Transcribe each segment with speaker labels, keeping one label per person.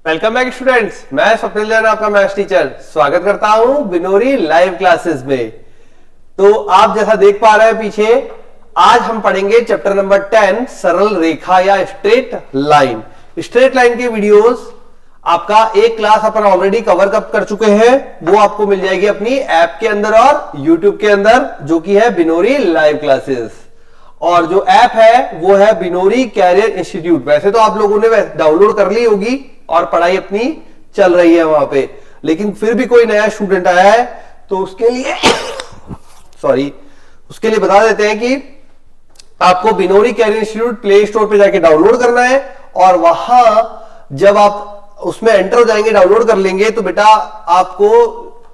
Speaker 1: Welcome back students, मैं स्वप्निल जैन आपका maths teacher स्वागत करता हूं बिनोरी लाइव क्लासेस में। तो आप जैसा देख पा रहे हैं पीछे, आज हम पढ़ेंगे चैप्टर नंबर 10 सरल रेखा या स्ट्रेट लाइन। स्ट्रेट लाइन के वीडियोस आपका एक क्लास अपन ऑलरेडी कवर कर चुके हैं, वो आपको मिल जाएगी अपनी ऐप के अंदर और यूट्यूब के अंदर, जो कि है बिनोरी लाइव क्लासेस। और जो ऐप है वो है बिनोरी कैरियर इंस्टीट्यूट। वैसे तो आप लोगों ने डाउनलोड कर ली होगी और पढ़ाई अपनी चल रही है वहां पे, लेकिन फिर भी कोई नया स्टूडेंट आया है तो उसके लिए उसके लिए बता देते हैं कि आपको Binori career institute play store पे जाके डाउनलोड करना है, और वहां जब आप उसमें एंटर हो जाएंगे, डाउनलोड कर लेंगे, तो बेटा आपको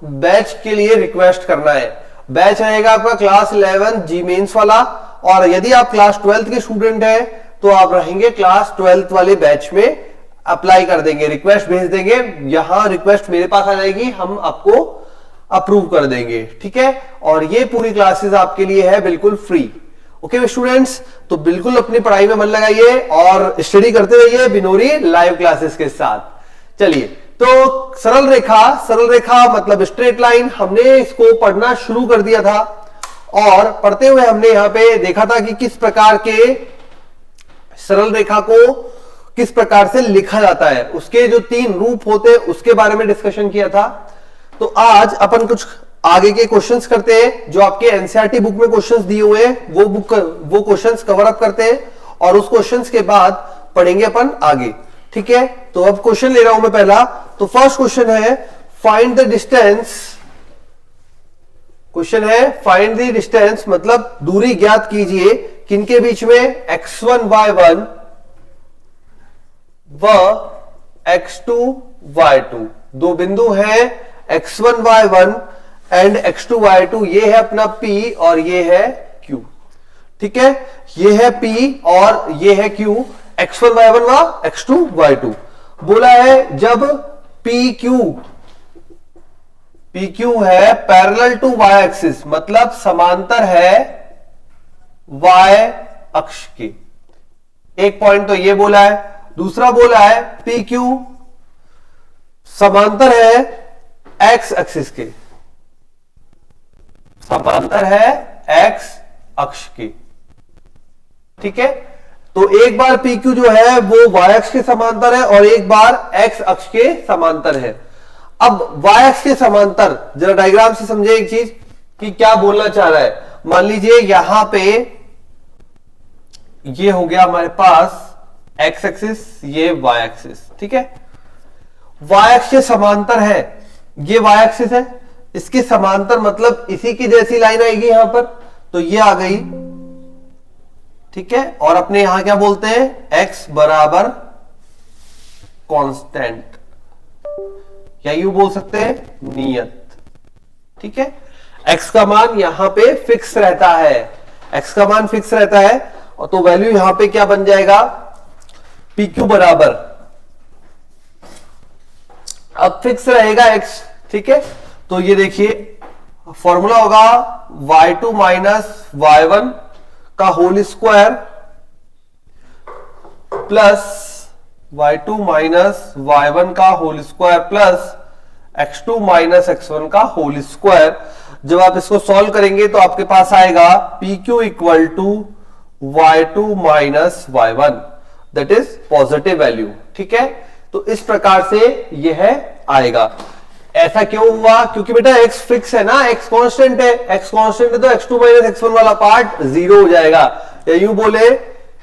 Speaker 1: बैच के लिए रिक्वेस्ट करना है। बैच रहेगा आपका क्लास 11 जी मेंस वाला, और यदि आप क्लास 12th के स्टूडेंट हैं तो आप रहेंगे क्लास 12th वाले बैच में। अप्लाई कर देंगे, रिक्वेस्ट भेज देंगे, यहां रिक्वेस्ट मेरे पास आ जाएगी, हम आपको अप्रूव कर देंगे, ठीक है। और ये पूरी क्लासेस आपके लिए है बिल्कुल फ्री। ओके स्टूडेंट्स, तो बिल्कुल अपनी पढ़ाई में मन लगाइए और स्टडी करते रहिए बिनोरी लाइव क्लासेस के साथ। चलिए, तो सरल रेखा मतलब स्ट्रेट लाइन, हमने इसको पढ़ना शुरू कर दिया था और पढ़ते हुए हमने यहां पे देखा था कि किस प्रकार के सरल रेखा को किस प्रकार से लिखा जाता है, उसके जो 3 रूप होते हैं उसके बारे में डिस्कशन किया था। तो आज अपन कुछ आगे के क्वेश्चंस करते हैं, जो आपके एनसीईआरटी बुक में क्वेश्चंस दिए हुए हैं वो क्वेश्चंस कवर अप करते हैं, और उस क्वेश्चंस के बाद पढ़ेंगे अपन आगे, ठीक है। तो अब क्वेश्चन ले रहा हूं मैं पहला। तो फर्स्ट क्वेश्चन है फाइंड द डिस्टेंस। क्वेश्चन है फाइंड द डिस्टेंस मतलब दूरी ज्ञात कीजिए किनके बीच में, x1 y1 व x2 y2। दो बिंदु हैं x1 y1 and x2 y2, ये है अपना P और ये है Q, ठीक है। ये है P और ये है Q, x1 y1 व x2 y2। बोला है जब PQ है पैरेलल टू y एक्सिस, मतलब समांतर है y अक्ष के। एक पॉइंट तो ये बोला है। दूसरा बोला है PQ समांतर है x एक्सिस के, समांतर है x अक्ष के, ठीक है। तो एक बार PQ जो है वो y अक्ष के समांतर है और एक बार x अक्ष के समांतर है। अब y अक्ष के समांतर जरा डायग्राम से समझे एक चीज कि क्या बोलना चाह रहा है। मान लीजिए यहां पे ये हो गया हमारे पास x एक्सिस, ये y एक्सिस, ठीक है। y अक्ष के समांतर है, ये y एक्सिस है, इसके समांतर मतलब इसी की जैसी लाइन आएगी यहां पर, तो ये आ गई, ठीक है। और अपने यहां क्या बोलते हैं, x बराबर कांस्टेंट, या यूं बोल सकते हैं नियत, ठीक है। x का मान यहां पे फिक्स रहता है, x का मान फिक्स रहता है, और तो वैल्यू यहां पे क्या बन जाएगा, PQ बराबर, अब फिक्स रहेगा x, ठीक है। तो ये देखिए फॉर्मूला होगा y2 माइनस y1 का whole square plus y2 minus y1 का whole square plus x2 minus x1 का होल स्क्वायर। जब आप इसको सॉल्व करेंगे तो आपके पास आएगा PQ equal to y2 minus y1, that is positive value, ठीक है। तो इस प्रकार से यह आएगा। ऐसा क्यों हुआ, क्योंकि बेटा x फिक्स है ना, x कांस्टेंट है, x कांस्टेंट है तो x2 माइनस x1 वाला पार्ट 0 हो जाएगा, या यूं बोले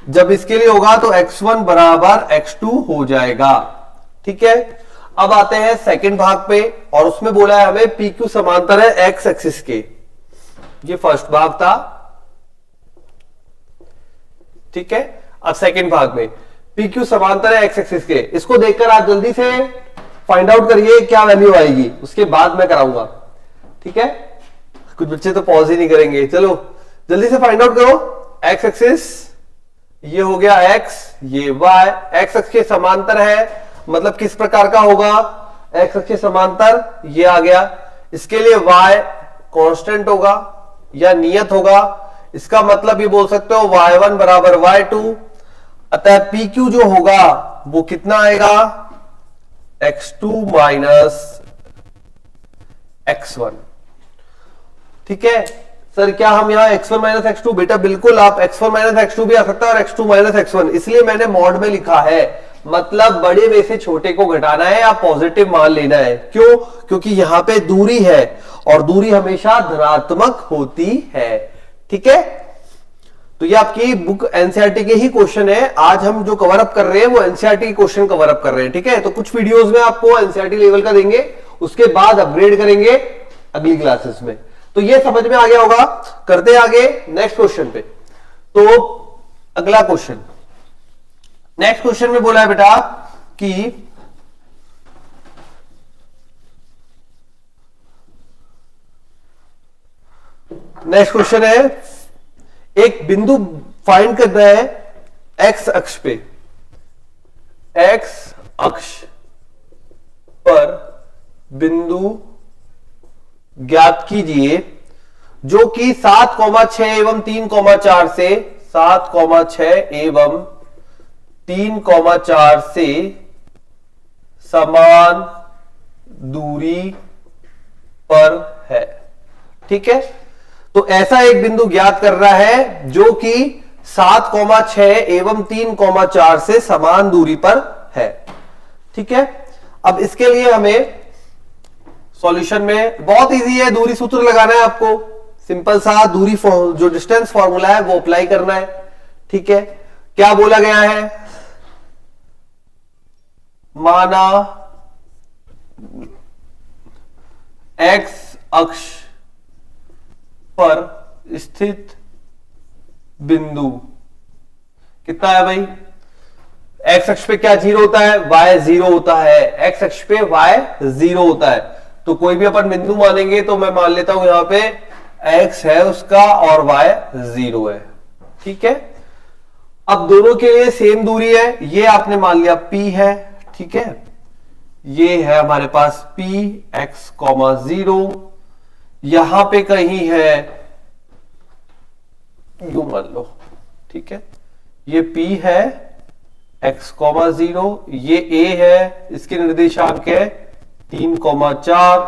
Speaker 1: जब इसके लिए होगा तो x1 बराबर x2 हो जाएगा, ठीक है। अब आते हैं सेकंड भाग पे, और उसमें बोला है हमें PQ समांतर है x एक्सिस के, ये फर्स्ट भाग था, ठीक है। अब सेकंड भाग में PQ समांतर है x एक्सिस के, इसको देखकर आप जल्दी से फाइंड आउट करिए क्या वैल्यू आएगी, उसके बाद मैं कराऊंगा, ठीक है। कुछ बच्चे तो पॉज ही नहीं करेंगे, चलो जल्दी से फाइंड आउट करो। x एक्सिस ये हो गया x, ये y, x अक्ष के समांतर है, मतलब किस प्रकार का होगा, x अक्ष के समांतर ये आ गया, इसके लिए y कांस्टेंट होगा या नियत होगा, इसका मतलब ये बोल सकते हो y1 बराबर y2, अतः PQ जो होगा वो कितना आएगा, x2 माइनस x1। ठीक है सर, क्या हम यहाँ x1 माइनस x2, बेटा बिल्कुल, आप x1 माइनस x2 भी आ सकता है और x2 माइनस x1, इसलिए मैंने मॉड में लिखा है, मतलब बड़े में से छोटे को घटाना है या पॉजिटिव मान लेना है। क्यों? क्योंकि यहां पे दूरी है और दूरी हमेशा धनात्मक होती है। ठीक है, तो ये आपकी बुक एनसीईआरटी के ही क्वेश्चन है। आज हम जो कवर अप कर रहे हैं वो एनसीईआरटी के क्वेश्चन कवर अप कर रहे हैं। ठीक है, तो कुछ वीडियोस में आपको एनसीईआरटी लेवल का देंगे, उसके बाद अपग्रेड करेंगे अगली क्लासेस में। तो ये समझ में आ गया होगा। करते हैं आगे नेक्स्ट क्वेश्चन पे। तो अगला क्वेश्चन, नेक्स्ट क्वेश्चन में बोला है बेटा कि नेक्स्ट क्वेश्चन है, एक बिंदु फाइंड करना है एक्स अक्ष पे, एक्स अक्ष पर बिंदु ज्ञात कीजिए जो कि 7,6 एवं 3,4 से 7,6 एवं 3,4 से समान दूरी पर है। ठीक है, तो ऐसा एक बिंदु ज्ञात कर रहा है जो कि 7,6 एवं 3,4 से समान दूरी पर है। ठीक है, अब इसके लिए हमें सॉल्यूशन में बहुत इजी है, दूरी सूत्र लगाना है आपको, सिंपल सा दूरी जो डिस्टेंस फॉर्मूला है वो अप्लाई करना है। ठीक है, क्या बोला गया है, माना एक्स अक्ष पर स्थित बिंदु कितना है भाई, एक्स अक्ष पे क्या जीरो होता है, वाई जीरो होता है, एक्स अक्ष पे वाई जीरो होता है। तो कोई भी अपन बिंदु मानेंगे तो मैं मान लेता हूं यहां पे एक्स है उसका और वाई जीरो है। ठीक है, अब दोनों के लिए सेम दूरी है, ये आपने मान लिया P है। ठीक है, ये है हमारे पास P x, 0, यहां पे कहीं है यू मान लो। ठीक है, ये P है x, 0, ये A है, इसके निर्देशांक है 3,4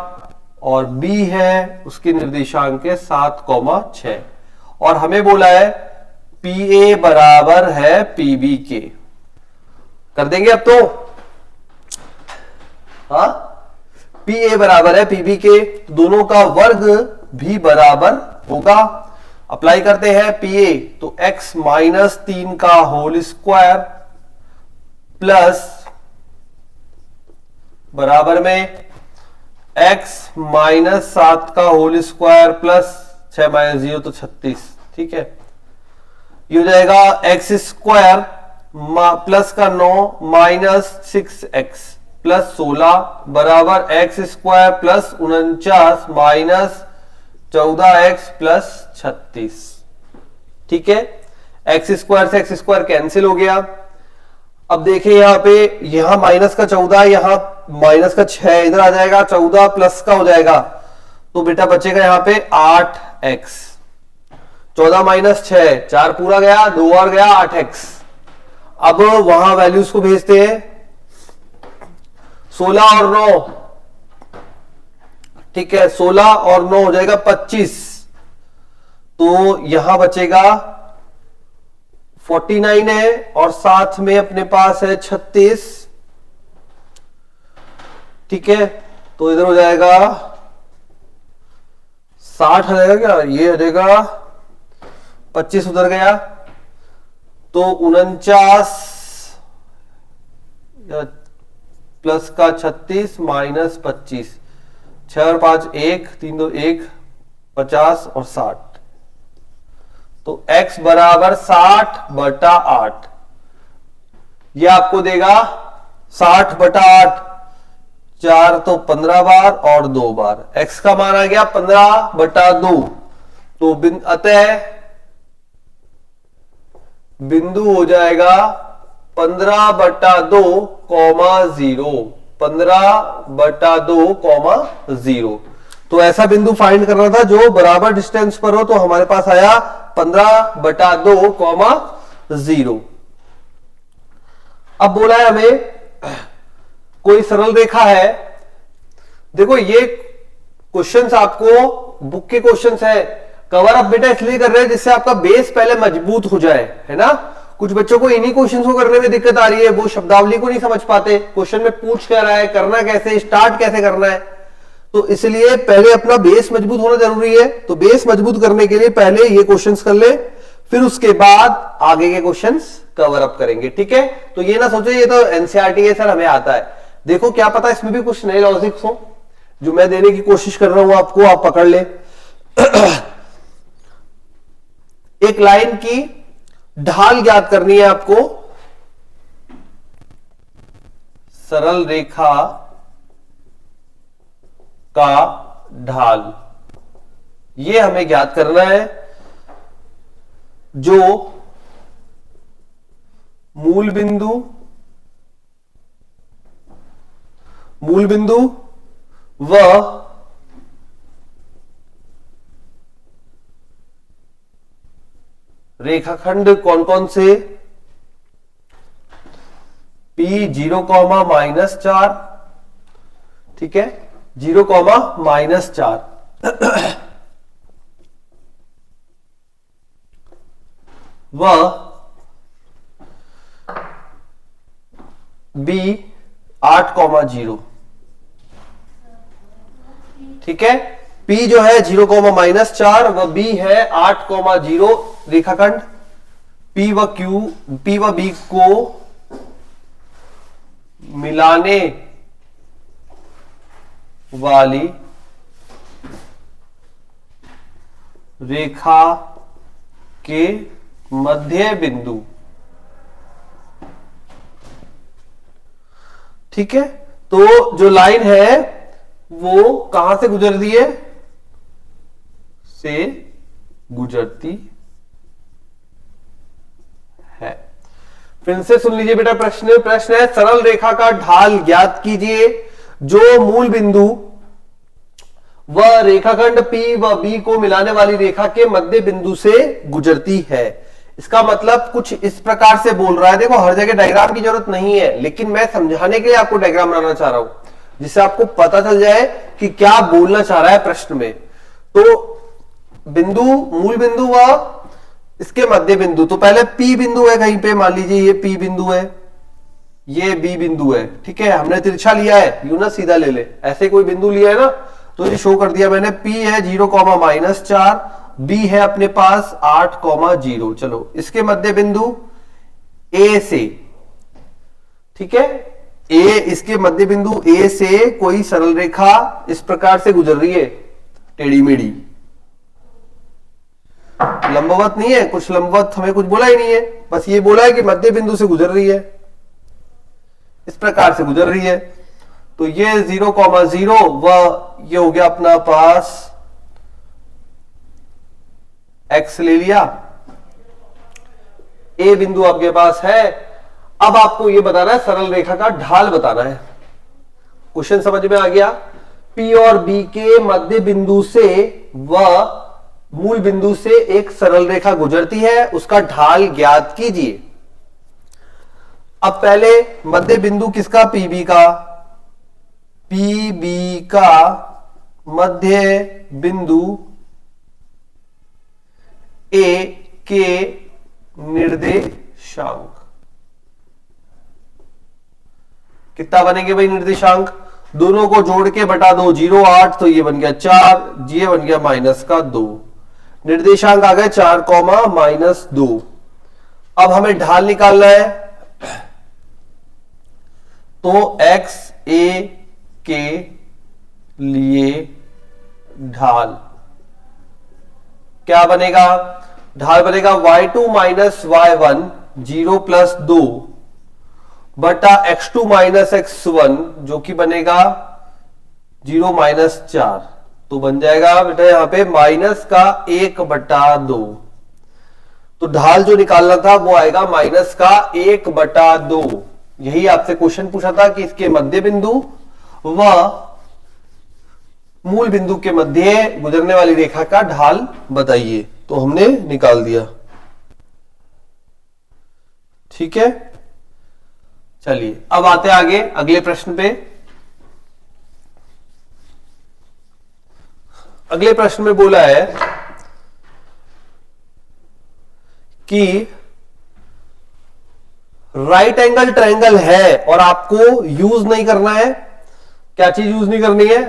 Speaker 1: और B है उसके निर्देशांक है 7,6 और हमें बोला है PA बराबर है PB के। कर देंगे अब तो, हाँ, PA बराबर है PB के, दोनों का वर्ग भी बराबर होगा। अप्लाई करते हैं PA, तो x माइनस 3 का होल स्क्वायर प्लस बराबर में x माइनस 7 का होल स्क्वायर प्लस 6 माइनस 0 तो 36। ठीक है, ये हो जाएगा एक्स स्क्वायर प्लस का 9 माइनस 6x प्लस 16 बराबर x square plus 49 minus 14x plus 36। ठीक है, एक्स स्क्वायर से एक्स स्क्वायर कैंसिल हो गया। अब देखिए यहां पे, यहां माइनस का 14, यहां माइनस का 6, इधर आ जाएगा 14 प्लस का हो जाएगा, तो बेटा बचेगा यहां पे 8x। 14 माइनस 6, 4 पूरा गया, 2 और गया 8x। अब वहां वैल्यूज को भेजते हैं, 16 और 9, ठीक है, 16 और 9 हो जाएगा 25, तो यहां बचेगा 49 है और साथ में अपने पास है 36। ठीक है, तो इधर हो जाएगा 60 हो जाएगा क्या, ये हो जाएगा 25 उधर गया तो 49 प्लस का 36 माइनस 25, 6 और 5 1, 3 2 1, 50 और 60, तो x बराबर 60/8, ये आपको देगा 60/8, 4 तो 15 बार और 2 बार, x का मान आ गया 15/2, तो अतः बिंदु हो जाएगा 15/2, 0, 15/2, 0। तो ऐसा बिंदु फाइंड करना था जो बराबर डिस्टेंस पर हो, तो हमारे पास आया 15/2, 0। अब बोला है हमें कोई सरल रेखा है, देखो ये क्वेश्चंस आपको बुक के क्वेश्चंस है, कवर अप बेटा इसलिए कर रहे हैं जिससे आपका बेस पहले मजबूत हो जाए, है ना। कुछ बच्चों को इन्हीं क्वेश्चंस को करने में दिक्कत आ रही है, वो शब्दावली को नहीं समझ पाते, क्वेश्चन में पूछ क्या रहा है, करना कैसे, स्टार्ट कैसे करना है, तो इसलिए पहले अपना बेस मजबूत होना जरूरी है। तो बेस मजबूत करने के लिए पहले ये क्वेश्चंस कर ले, फिर उसके बाद आगे के क्वेश्चंस कवर अप करेंगे, ठीक है। तो ये ना सोचो ये तो एनसीईआरटी है सर हमें आता है, देखो क्या पता इसमें भी कुछ नए लॉजिक्स हो जो मैं देने की कोशिश कर रहा हूं आपको, आप पकड़ ले। एक लाइन की ढाल ज्ञात करनी है आपको, सरल रेखा का ढाल, ये हमें ज्ञात करना है। जो मूल बिंदु व रेखाखंड कौन कौन से, P0, -4, ठीक है, 0, -4 व B8, 0, ठीक है। P जो है 0, -4 व B है 8, 0 रेखाखंड P व B को मिलाने वाली रेखा के मध्य बिंदु, ठीक है। तो जो लाइन है वो कहां से गुजरती है, से गुजरती है। फिर से सुन लीजिए बेटा प्रश्न है सरल रेखा का ढाल ज्ञात कीजिए जो मूल बिंदु व रेखाखंड P व B को मिलाने वाली रेखा के मध्य बिंदु से गुजरती है। इसका मतलब कुछ इस प्रकार से बोल रहा है, देखो हर जगह डायग्राम की जरूरत नहीं है, लेकिन मैं समझाने के लिए आपको डायग्राम बनाना चाह रहा हूं जिससे आपको पता चल जाए कि क्या बोलना चाह रहा है प्रश्न में। तो बिंदु, मूल बिंदु व इसके मध्य बिंदु, तो पहले P बिंदु है कहीं पे, मान लीजिए ये P बिंदु है, ये B बिंदु है, ठीक है। हमने तिरछा लिया है, यूं ना सीधा ले ले, ऐसे कोई बिंदु लिया है ना, तो ये शो कर दिया मैंने। P है 0, -4, B है अपने पास 8, 0। चलो इसके मध्य बिंदु A से, ठीक है, A, इसके मध्य बिंदु A से कोई सरल रेखा इस प्रकार से गुजर रही है, टेढ़ी मेढ़ी, लंबवत नहीं है, कुछ लंबवत हमें कुछ बोला ही नहीं है, बस ये बोला है कि मध्य बिंदु से गुजर रही है, इस प्रकार से गुजर रही है। तो ये 0, 0 व ये हो गया अपना पास x ले लिया, A बिंदु आपके पास है। अब आपको ये बताना है सरल रेखा का ढाल बताना है। क्वेश्चन समझ में आ गया। P और B के मध्य बिंदु से व मूल बिंदु से एक सरल रेखा गुजरती है, उसका ढाल ज्ञात कीजिए। अब पहले मध्य बिंदु किसका, PB का, PB का मध्य बिंदु A के निर्देशांक कितना बनेंगे भाई निर्देशांक, दोनों को जोड़ के बटा दो, 0, 8, तो ये बन गया 4, ये बन गया -2, निर्देशांक आ गए 4, -2। अब हमें ढाल निकालना है, तो x a के लिए ढाल क्या बनेगा, ढाल बनेगा y2 - y1 0 + 2 बटा x2 - x1 जो कि बनेगा 0 - 4, तो बन जाएगा बेटा यहां पे -1/2। तो ढाल जो निकालना था वो आएगा -1/2। यही आपसे क्वेश्चन पूछा था कि इसके मध्य बिंदु व मूल बिंदु के मध्य गुजरने वाली रेखा का ढाल बताइए, तो हमने निकाल दिया, ठीक है। चलिए अब आते हैं आगे अगले प्रश्न पे। अगले प्रश्न में बोला है कि राइट एंगल ट्रायंगल है और आपको यूज नहीं करना है। क्या चीज यूज नहीं करनी है?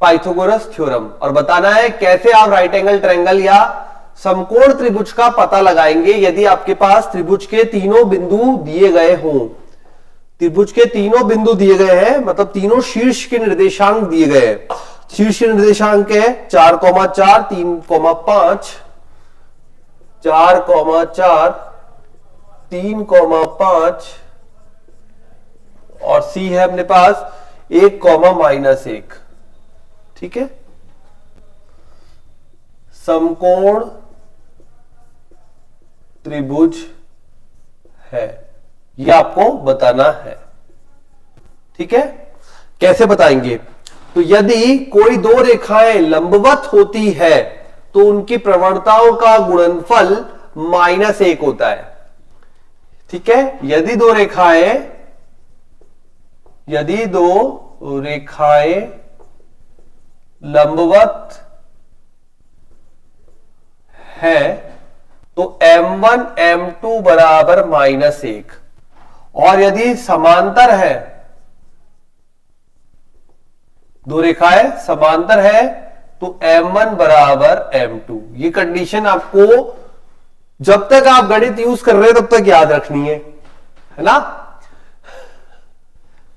Speaker 1: Pythagoras theorem. और बताना है कैसे आप राइट एंगल ट्रायंगल या समकोण त्रिभुज का पता लगाएंगे यदि आपके पास त्रिभुज के तीनों बिंदु दिए गए हों। त्रिभुज के तीनों बिंदु दिए गए हैं, मतलब तीनों शीर्ष के निर्देशांक दिए गए हैं। शीर्ष निर्देशांक है 4,4, 3,5, 4,4, 3,5 और सी है अपने पास 1,-1। ठीक है, समकोण त्रिभुज है, यह आपको बताना है। ठीक है, कैसे बताएंगे? तो यदि कोई दो रेखाएं लंबवत होती है तो उनकी प्रवणताओं का गुणनफल -1 होता है। ठीक है, यदि दो रेखाएं लंबवत है तो m1 m2 बराबर -1, और यदि समांतर है, दो रेखाएं समांतर है तो m1 बराबर m2। ये कंडीशन आपको जब तक आप गणित यूज कर रहे हैं तब तक याद रखनी है ना।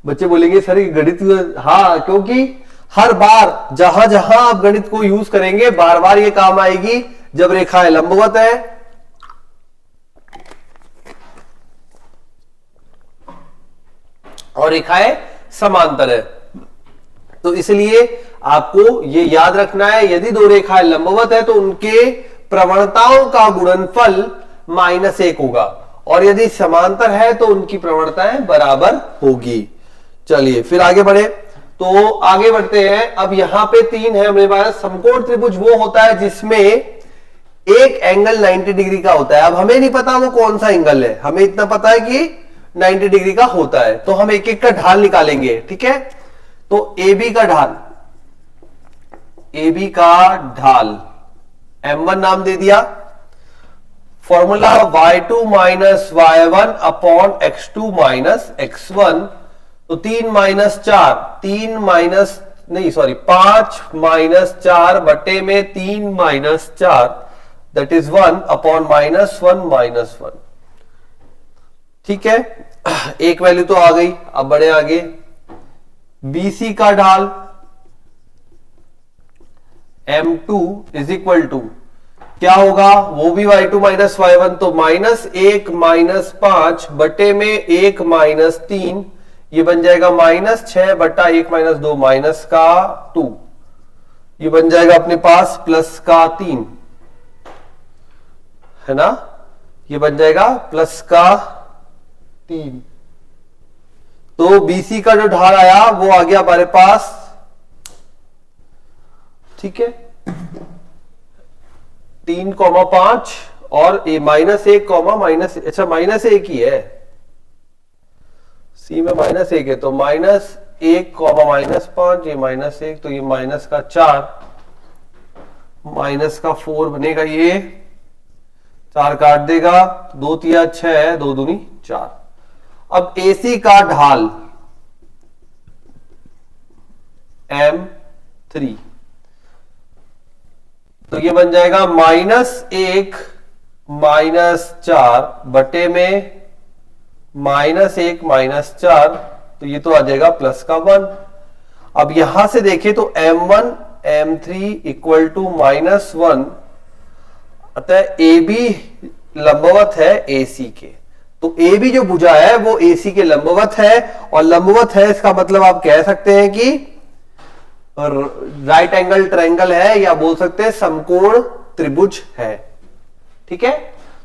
Speaker 1: बच्चे बोलेंगे सर ये गणित, हाँ, क्योंकि हर बार जहां जहां आप गणित को यूज करेंगे बार बार ये काम आएगी। जब रेखाएं लंबवत है और रेखाएं समांतर है, तो इसलिए आपको ये याद रखना है यदि दो रेखाएं लंबवत है तो उनके प्रवणताओं का गुणनफल -1 होगा, और यदि समांतर है तो उनकी प्रवणताएं बराबर होगी। चलिए फिर आगे बढ़े, तो आगे बढ़ते हैं। अब यहां पे 3 है हमारे पास। समकोण त्रिभुज वो होता है जिसमें एक एंगल 90 डिग्री का होता है। अब हमें नहीं पता वो कौन सा एंगल है, हमें इतना पता है कि 90 डिग्री का होता है, तो हम एक एक का ढाल निकालेंगे। ठीक है, तो AB का ढाल, AB का ढाल M1 नाम दे दिया। Formula y2 minus y1 upon x2 minus x1, तो 5 माइनस 4 बटे में 3 माइनस 4, दैट इज 1 अपॉन -1 ठीक है, एक वैल्यू तो आ गई। अब बढ़े आगे। BC का ढाल M2 इज इक्वल टू क्या होगा, वो भी y2 माइनस y1, तो -1 -5 बटे में 1 -3, ये बन जाएगा -6 बटा 1 -2 -2, ये बन जाएगा अपने पास +3, है ना, ये बन जाएगा +3। तो BC का जो ढाल आया वो आ गया हमारे पास। ठीक है, 3,5 और -1, अच्छा -1 ही है, सी में -1 है, तो -1, -5, ये -1, तो ये -4, -4 बनेगा, ये 4 काट देगा, 2 तिया 6, 2 दूनी 4। अब AC का ढाल M3, तो ये बन जाएगा -1 -4 बटे में -1 -4, तो ये तो आ जाएगा +1। अब यहां से देखें तो M1 M3 इक्वल टू -1, अतः AB लंबवत है AC के, तो AB जो भुजा है वो AC के लंबवत है, और लंबवत है इसका मतलब आप कह सकते हैं कि राइट एंगल ट्रायंगल है, या बोल सकते हैं समकोण त्रिभुज है। ठीक है,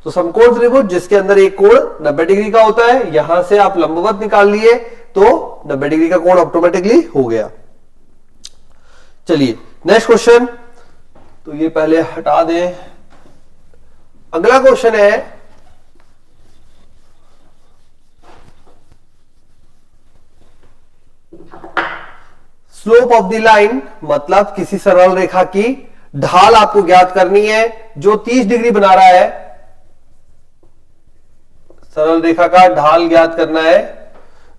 Speaker 1: तो समकोण त्रिभुज जिसके अंदर एक कोण 90 डिग्री का होता है, यहां से आप लंबवत निकाल लिए तो 90 डिग्री का कोण ऑटोमेटिकली हो गया। चलिए नेक्स्ट क्वेश्चन, तो ये पहले हटा दें। अगला क्वेश्चन है स्लोप ऑफ द लाइन मतलब किसी सरल रेखा की ढाल आपको ज्ञात करनी है जो 30 डिग्री बना रहा है। सरल रेखा का ढाल ज्ञात करना है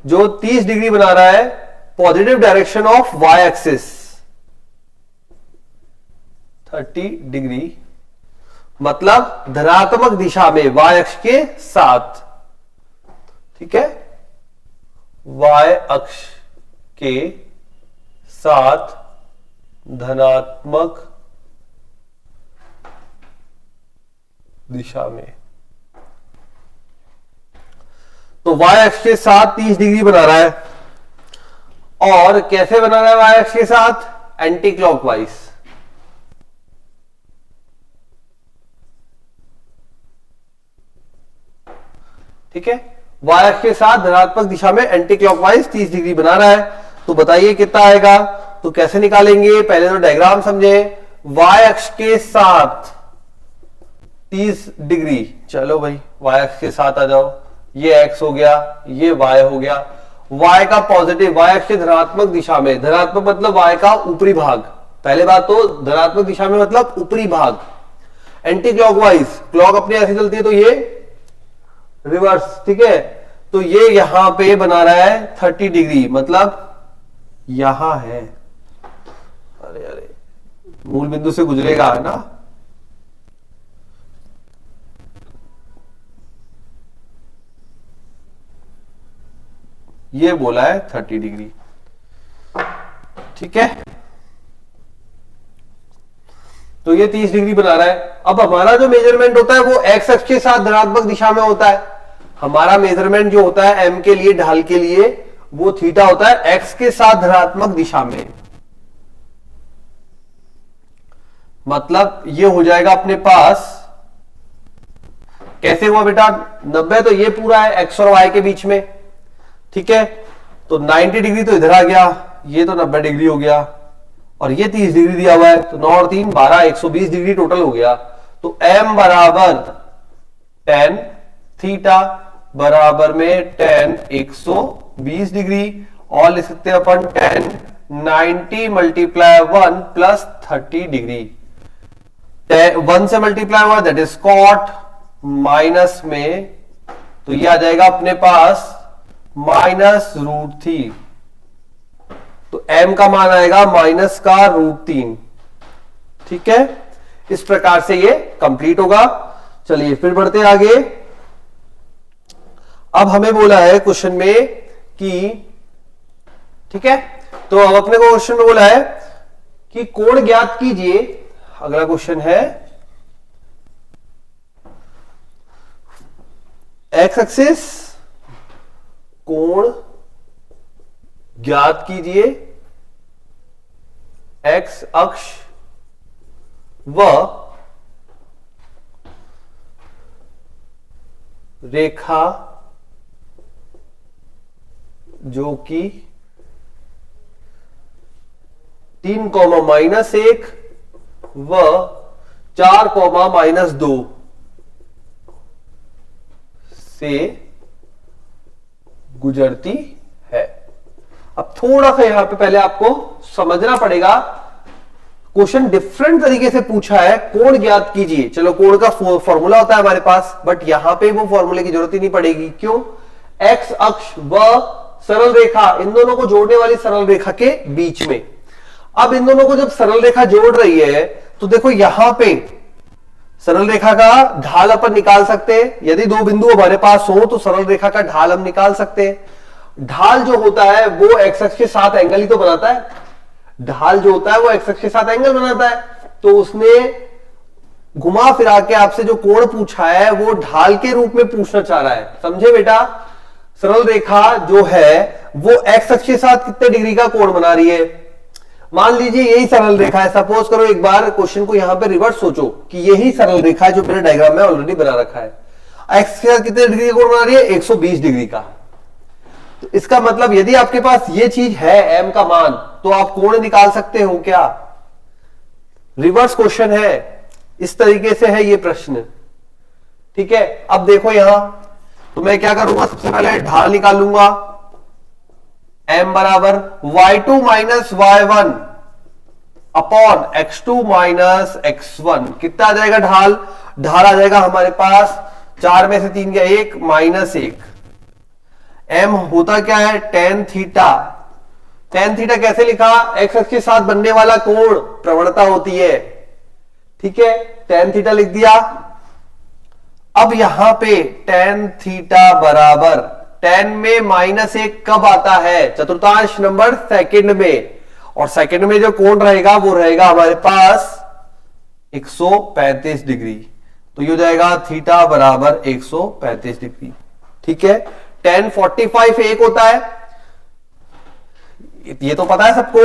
Speaker 1: जो 30 डिग्री बना रहा है positive direction of Y axis 30 degree मतलब धनात्मक दिशा में वाई अक्ष के साथ। ठीक है, वाई अक्ष के साथ धनात्मक दिशा में। तो वाई अक्ष के साथ 30 डिग्री बना रहा है और कैसे बना रहा है वाई अक्ष के साथ? Anti clockwise. ठीक है, वाई अक्ष के साथ धनात्मक दिशा में एंटी क्लॉकवाइज 30 डिग्री बना रहा है। तो बताइए कितना आएगा? तो कैसे निकालेंगे? पहले तो डायग्राम समझे। वाई अक्ष के साथ 30 डिग्री, चलो भाई वाई अक्ष के साथ आ जाओ। ये x हो गया, ये y हो गया। y का पॉजिटिव, y अक्ष धनात्मक दिशा में, धनात्मक मतलब y का ऊपरी भाग। पहले बात तो धनात्मक दिशा में मतलब ऊपरी भाग। एंटी क्लॉकवाइज, क्लॉक अपनी ऐसी चलती है तो ये रिवर्स। ठीक है, तो ये यहां पे बना रहा है 30 डिग्री मतलब यहां है। अरे अरे मूल बिंदु से गुजरेगा, है ना। ये बोला है 30 डिग्री। ठीक है, तो ये 30 डिग्री बना रहा है। अब हमारा जो मेजरमेंट होता है वो एक्स अक्ष के साथ धनात्मक दिशा में होता है। हमारा मेजरमेंट जो होता है एम के लिए, ढाल के लिए, वो थीटा होता है एक्स के साथ धनात्मक दिशा में। मतलब ये हो जाएगा अपने पास, कैसे हुआ बेटा 90? तो ये पूरा है एक्स और वाई के बीच में। ठीक है, तो 90 डिग्री तो इधर आ गया, ये तो 90 डिग्री हो गया और ये 30 डिग्री दिया हुआ है। तो 9 और 3 12, 120 डिग्री टोटल हो गया। तो m बराबर tan थीटा बराबर में tan 120 डिग्री और लिख सकते हैं अपन tan 90 मल्टीप्लाई 1 प्लस 30 डिग्री। 1 से मल्टीप्लाई हुआ दैट इज कॉट, माइनस में तो ये आ जाएगा अपने पास -√3। तो m का मान आएगा -√3। ठीक है, इस प्रकार से ये कंप्लीट होगा। चलिए फिर बढ़ते आगे। अब हमें बोला है क्वेश्चन में कि, ठीक है, तो अब अपने को क्वेश्चन में बोला है कि कोण ज्ञात कीजिए। अगला क्वेश्चन है एक्स एक्सिस कोण ज्ञात कीजिए, एक्स अक्ष व रेखा जो कि 3, -1 व 4, -2 से गुजरती है। अब थोड़ा सा यहां पे पहले आपको समझना पड़ेगा, क्वेश्चन डिफरेंट तरीके से पूछा है। कोण ज्ञात कीजिए, चलो कोण का फॉर्मूला होता है हमारे पास, बट यहां पे वो फॉर्मूले की जरूरत ही नहीं पड़ेगी। क्यों? एक्स अक्ष व सरल रेखा, इन दोनों को जोड़ने वाली सरल रेखा के बीच में। अब इन दोनों को जब सरल रेखा जोड़ रही है तो देखो यहां पे सरल रेखा का ढाल अपन निकाल सकते हैं। यदि दो बिंदु हमारे पास हो तो सरल रेखा का ढाल हम निकाल सकते हैं। ढाल जो होता है वो एक्स अक्ष के साथ एंगल ही तो बनाता है। ढाल जो होता है वो एक्स अक्ष के साथ एंगल बनाता है। तो उसने घुमा फिरा के आपसे जो कोण पूछा है वो ढाल के रूप में पूछना चाह रहा है। समझे बेटा? सरल रेखा जो है वो एक्स अक्ष के साथ कितने डिग्री का कोण बना रही है? मान लीजिए यही सरल रेखा है। सपोज करो, एक बार क्वेश्चन को यहां पे रिवर्स सोचो कि यही सरल रेखा है जो मेरे डायग्राम में ऑलरेडी बना रखा है। एक्स के साथ कितने डिग्री का कोण बना रही है? 120 डिग्री का। तो इसका मतलब यदि आपके पास ये चीज है m का मान, तो आप कोण निकाल सकते हो क्या? रिवर्स क्वेश्चन है, इस तरीके से है ये प्रश्न। ठीक है, अब देखो यहां तो मैं क्या करूंगा, सबसे पहले ढाल निकाल लूंगा। m बराबर y2 minus y1 upon x2 minus x1, कितना आ जाएगा ढाल? ढाल आ जाएगा हमारे पास 4 में से 3 गया 1 माइनस 1। m होता क्या है? tan theta. tan थीटा कैसे लिखा? x अक्ष के साथ बनने वाला कोण प्रवणता होती है, ठीक है, tan थीटा लिख दिया। अब यहां पे tan थीटा बराबर tan में माइनस 1 कब आता है? चतुर्थांश नंबर सेकंड में, और सेकंड में जो कोण रहेगा वो रहेगा हमारे पास 135 डिग्री। तो ये हो जाएगा थीटा बराबर 135 डिग्री, ठीक है। tan 45 एक होता है, ये तो पता है सबको,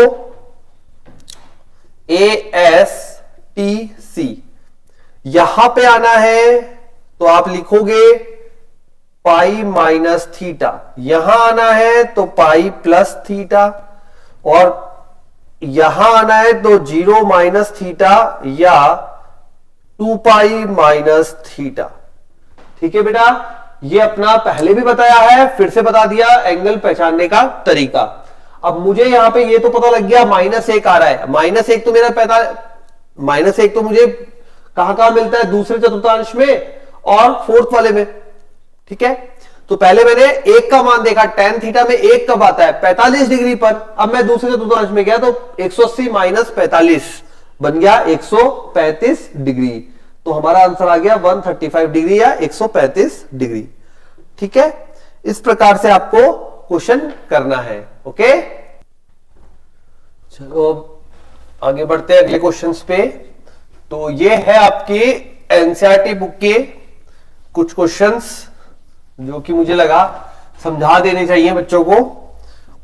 Speaker 1: ASTC। यहां पे आना है तो आप लिखोगे पाई माइनस थीटा, यहां आना है तो पाई प्लस थीटा, और यहां आना है तो 0 माइनस थीटा या 2 पाई माइनस थीटा, ठीक है बेटा। ये अपना पहले भी बताया है, फिर से बता दिया एंगल पहचानने का तरीका। अब मुझे यहां पे ये तो पता लग गया -1 आ रहा है, -1 तो मेरा -1 तो मुझे कहां मिलता है? दूसरे चतुर्थांश में और फोर्थ वाले में, ठीक है। तो पहले मैंने 1 का मान देखा, tan थीटा में 1 कब आता है? 45 डिग्री पर। अब मैं दूसरे चतुर्थांश में गया तो 180 माइनस 45 बन गया 135 डिग्री। तो हमारा आंसर आ गया 135 डिग्री या 135 डिग्री, ठीक है। इस प्रकार से आपको क्वेश्चन करना है, ओके। चलो आगे बढ़ते हैं अगले क्वेश्चंस पे। तो ये है आपके एनसीईआरटी बुक के कुछ क्वेश्चंस जो कि मुझे लगा समझा देने चाहिए बच्चों को।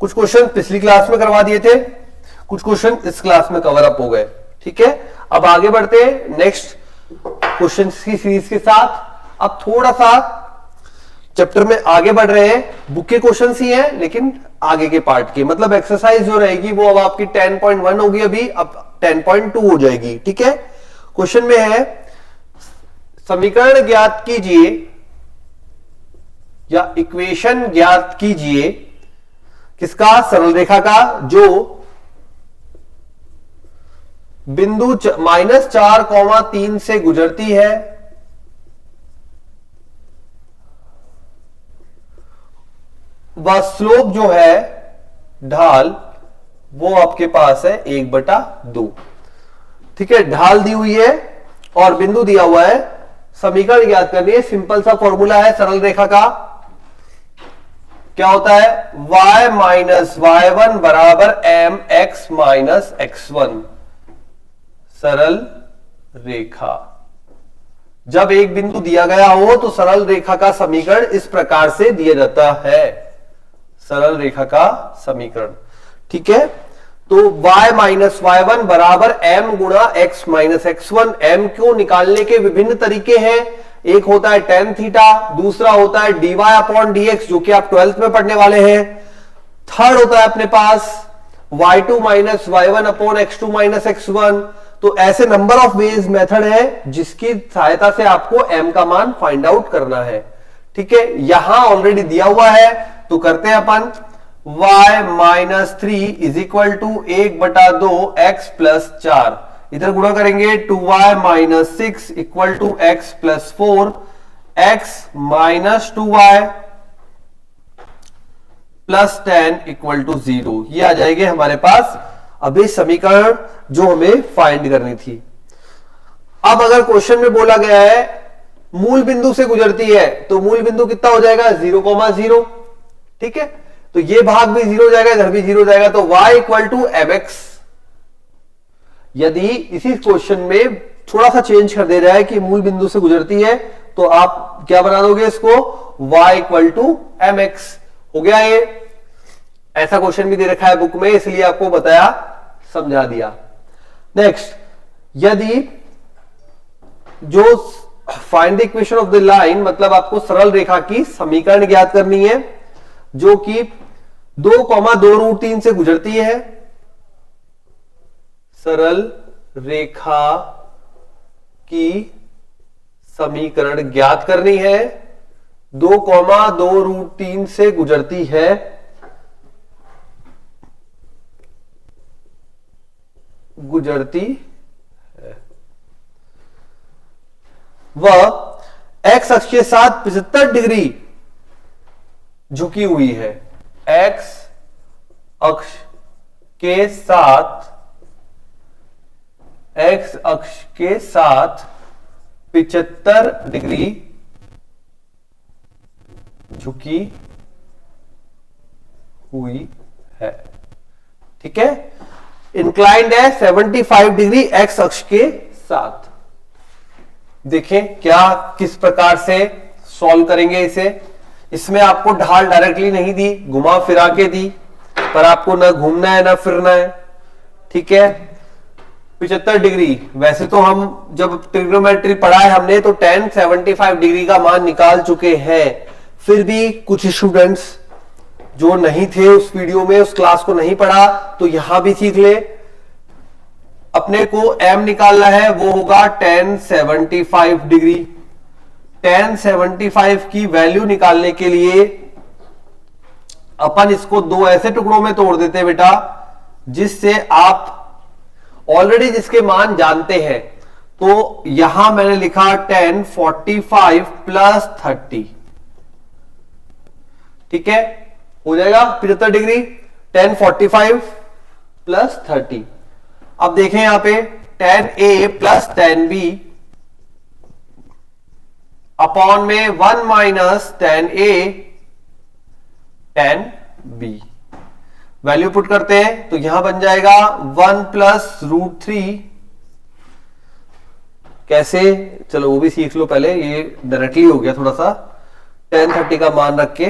Speaker 1: कुछ क्वेश्चन पिछली क्लास में करवा दिए थे, कुछ क्वेश्चन इस क्लास में कवर अप हो गए, ठीक है। अब आगे बढ़ते हैं नेक्स्ट क्वेश्चन की सीरीज के साथ। अब थोड़ा सा चैप्टर में आगे बढ़ रहे हैं, बुक के क्वेश्चंस ही हैं लेकिन आगे के पार्ट के, मतलब एक्सरसाइज जो रहेगी वो अब आपकी 10.1 होगी, अभी अब 10.2 हो जाएगी, ठीक है। क्वेश्चन में है समीकरण ज्ञात कीजिए या इक्वेशन ज्ञात कीजिए किसका? सरल रेखा का, जो बिंदु -4,3 से गुजरती है वह स्लोप जो है ढाल वो आपके पास है 1/2, ठीक है। ढाल दी हुई है और बिंदु दिया हुआ है, समीकरण ज्ञात करनी है। सिंपल सा फॉर्मूला है सरल रेखा का, क्या होता है? y माइनस y1 बराबर mx माइनस x1। सरल रेखा, जब एक बिंदु दिया गया हो तो सरल रेखा का समीकरण इस प्रकार से दिया जाता है, सरल रेखा का समीकरण, ठीक है। तो y माइनस y1 बराबर m गुणा x माइनस x1। m को निकालने के विभिन्न तरीके हैं, एक होता है tan थीटा, दूसरा होता है dy अपॉन dx जो कि आप 12th में पढ़ने वाले हैं, थर्ड होता है अपने पास y2 minus y1 upon x2 minus x1। तो ऐसे नंबर ऑफ वेज मेथड है जिसकी सहायता से आपको m का मान फाइंड आउट करना है, ठीक है। यहां ऑलरेडी दिया हुआ है तो करते हैं अपन। y minus 3 is equal to 1/2 x plus 4, इधर गुणा करेंगे 2y minus 6 equal to x plus 4, x minus 2y plus 10 equal to 0। ये आ जाएंगे हमारे पास अभी समीकरण जो हमें फाइंड करनी थी। अब अगर क्वेश्चन में बोला गया है मूल बिंदु से गुजरती है तो मूल बिंदु कितना हो जाएगा? 0,0, ठीक है। तो ये भाग भी 0 हो जाएगा, इधर भी 0 हो जाएगा, तो y इक्वल टू mx। यदि इसी क्वेश्चन में थोड़ा सा चेंज कर दे रहा है कि मूल बिंदु से गुजरती है तो आप क्या बना दोगे इसको? y इक्वल टू mx हो गया। ये ऐसा क्वेश्चन भी दे रखा है बुक में, इसलिए आपको बताया, समझा दिया। नेक्स्ट, यदि जो find the equation of the line, मतलब आपको सरल रेखा की समीकरण ज्ञात करनी है जो कि 2,2√3 से गुजरती है। सरल रेखा की समीकरण ज्ञात करनी है, 2,2√3 से गुजरती है गुजरती है। वह एक्स अक्ष के साथ 75 डिग्री झुकी हुई है। एक्स अक्ष के साथ, एक्स अक्ष के साथ 75 डिग्री झुकी हुई है। ठीक है, इंक्लाइंड है 75 डिग्री एक्स अक्ष के साथ। देखें क्या किस प्रकार से सॉल्व करेंगे इसे। इसमें आपको ढाल डायरेक्टली नहीं दी, घुमा फिरा के दी, पर आपको ना घूमना है ना फिरना है। ठीक है, 75 डिग्री, वैसे तो हम जब ट्रिग्नोमेट्री पढ़ा है हमने तो tan 75 डिग्री का मान निकाल चुके हैं। फिर भी कुछ स्टूडेंट्स जो नहीं थे उस वीडियो में, उस क्लास को नहीं पढ़ा, तो यहां भी सीख ले। अपने को m निकालना है, वो होगा tan 75 डिग्री। tan 75 की वैल्यू निकालने के लिए अपन इसको दो ऐसे टुकड़ों में तोड़ देते हैं बेटा, जिससे आप ऑलरेडी जिसके मान जानते हैं। तो यहां मैंने लिखा tan 45 प्लस 30। ठीक है, हो जाएगा 75 डिग्री, tan 45 प्लस 30। अब देखें यहां पे tan A plus tan B upon में 1 minus tan A tan B। Value put करते हैं तो यहां बन जाएगा 1 प्लस √3। कैसे, चलो वो भी सीख लो पहले, ये डायरेक्टली हो गया थोड़ा सा। tan 30 का मान रख के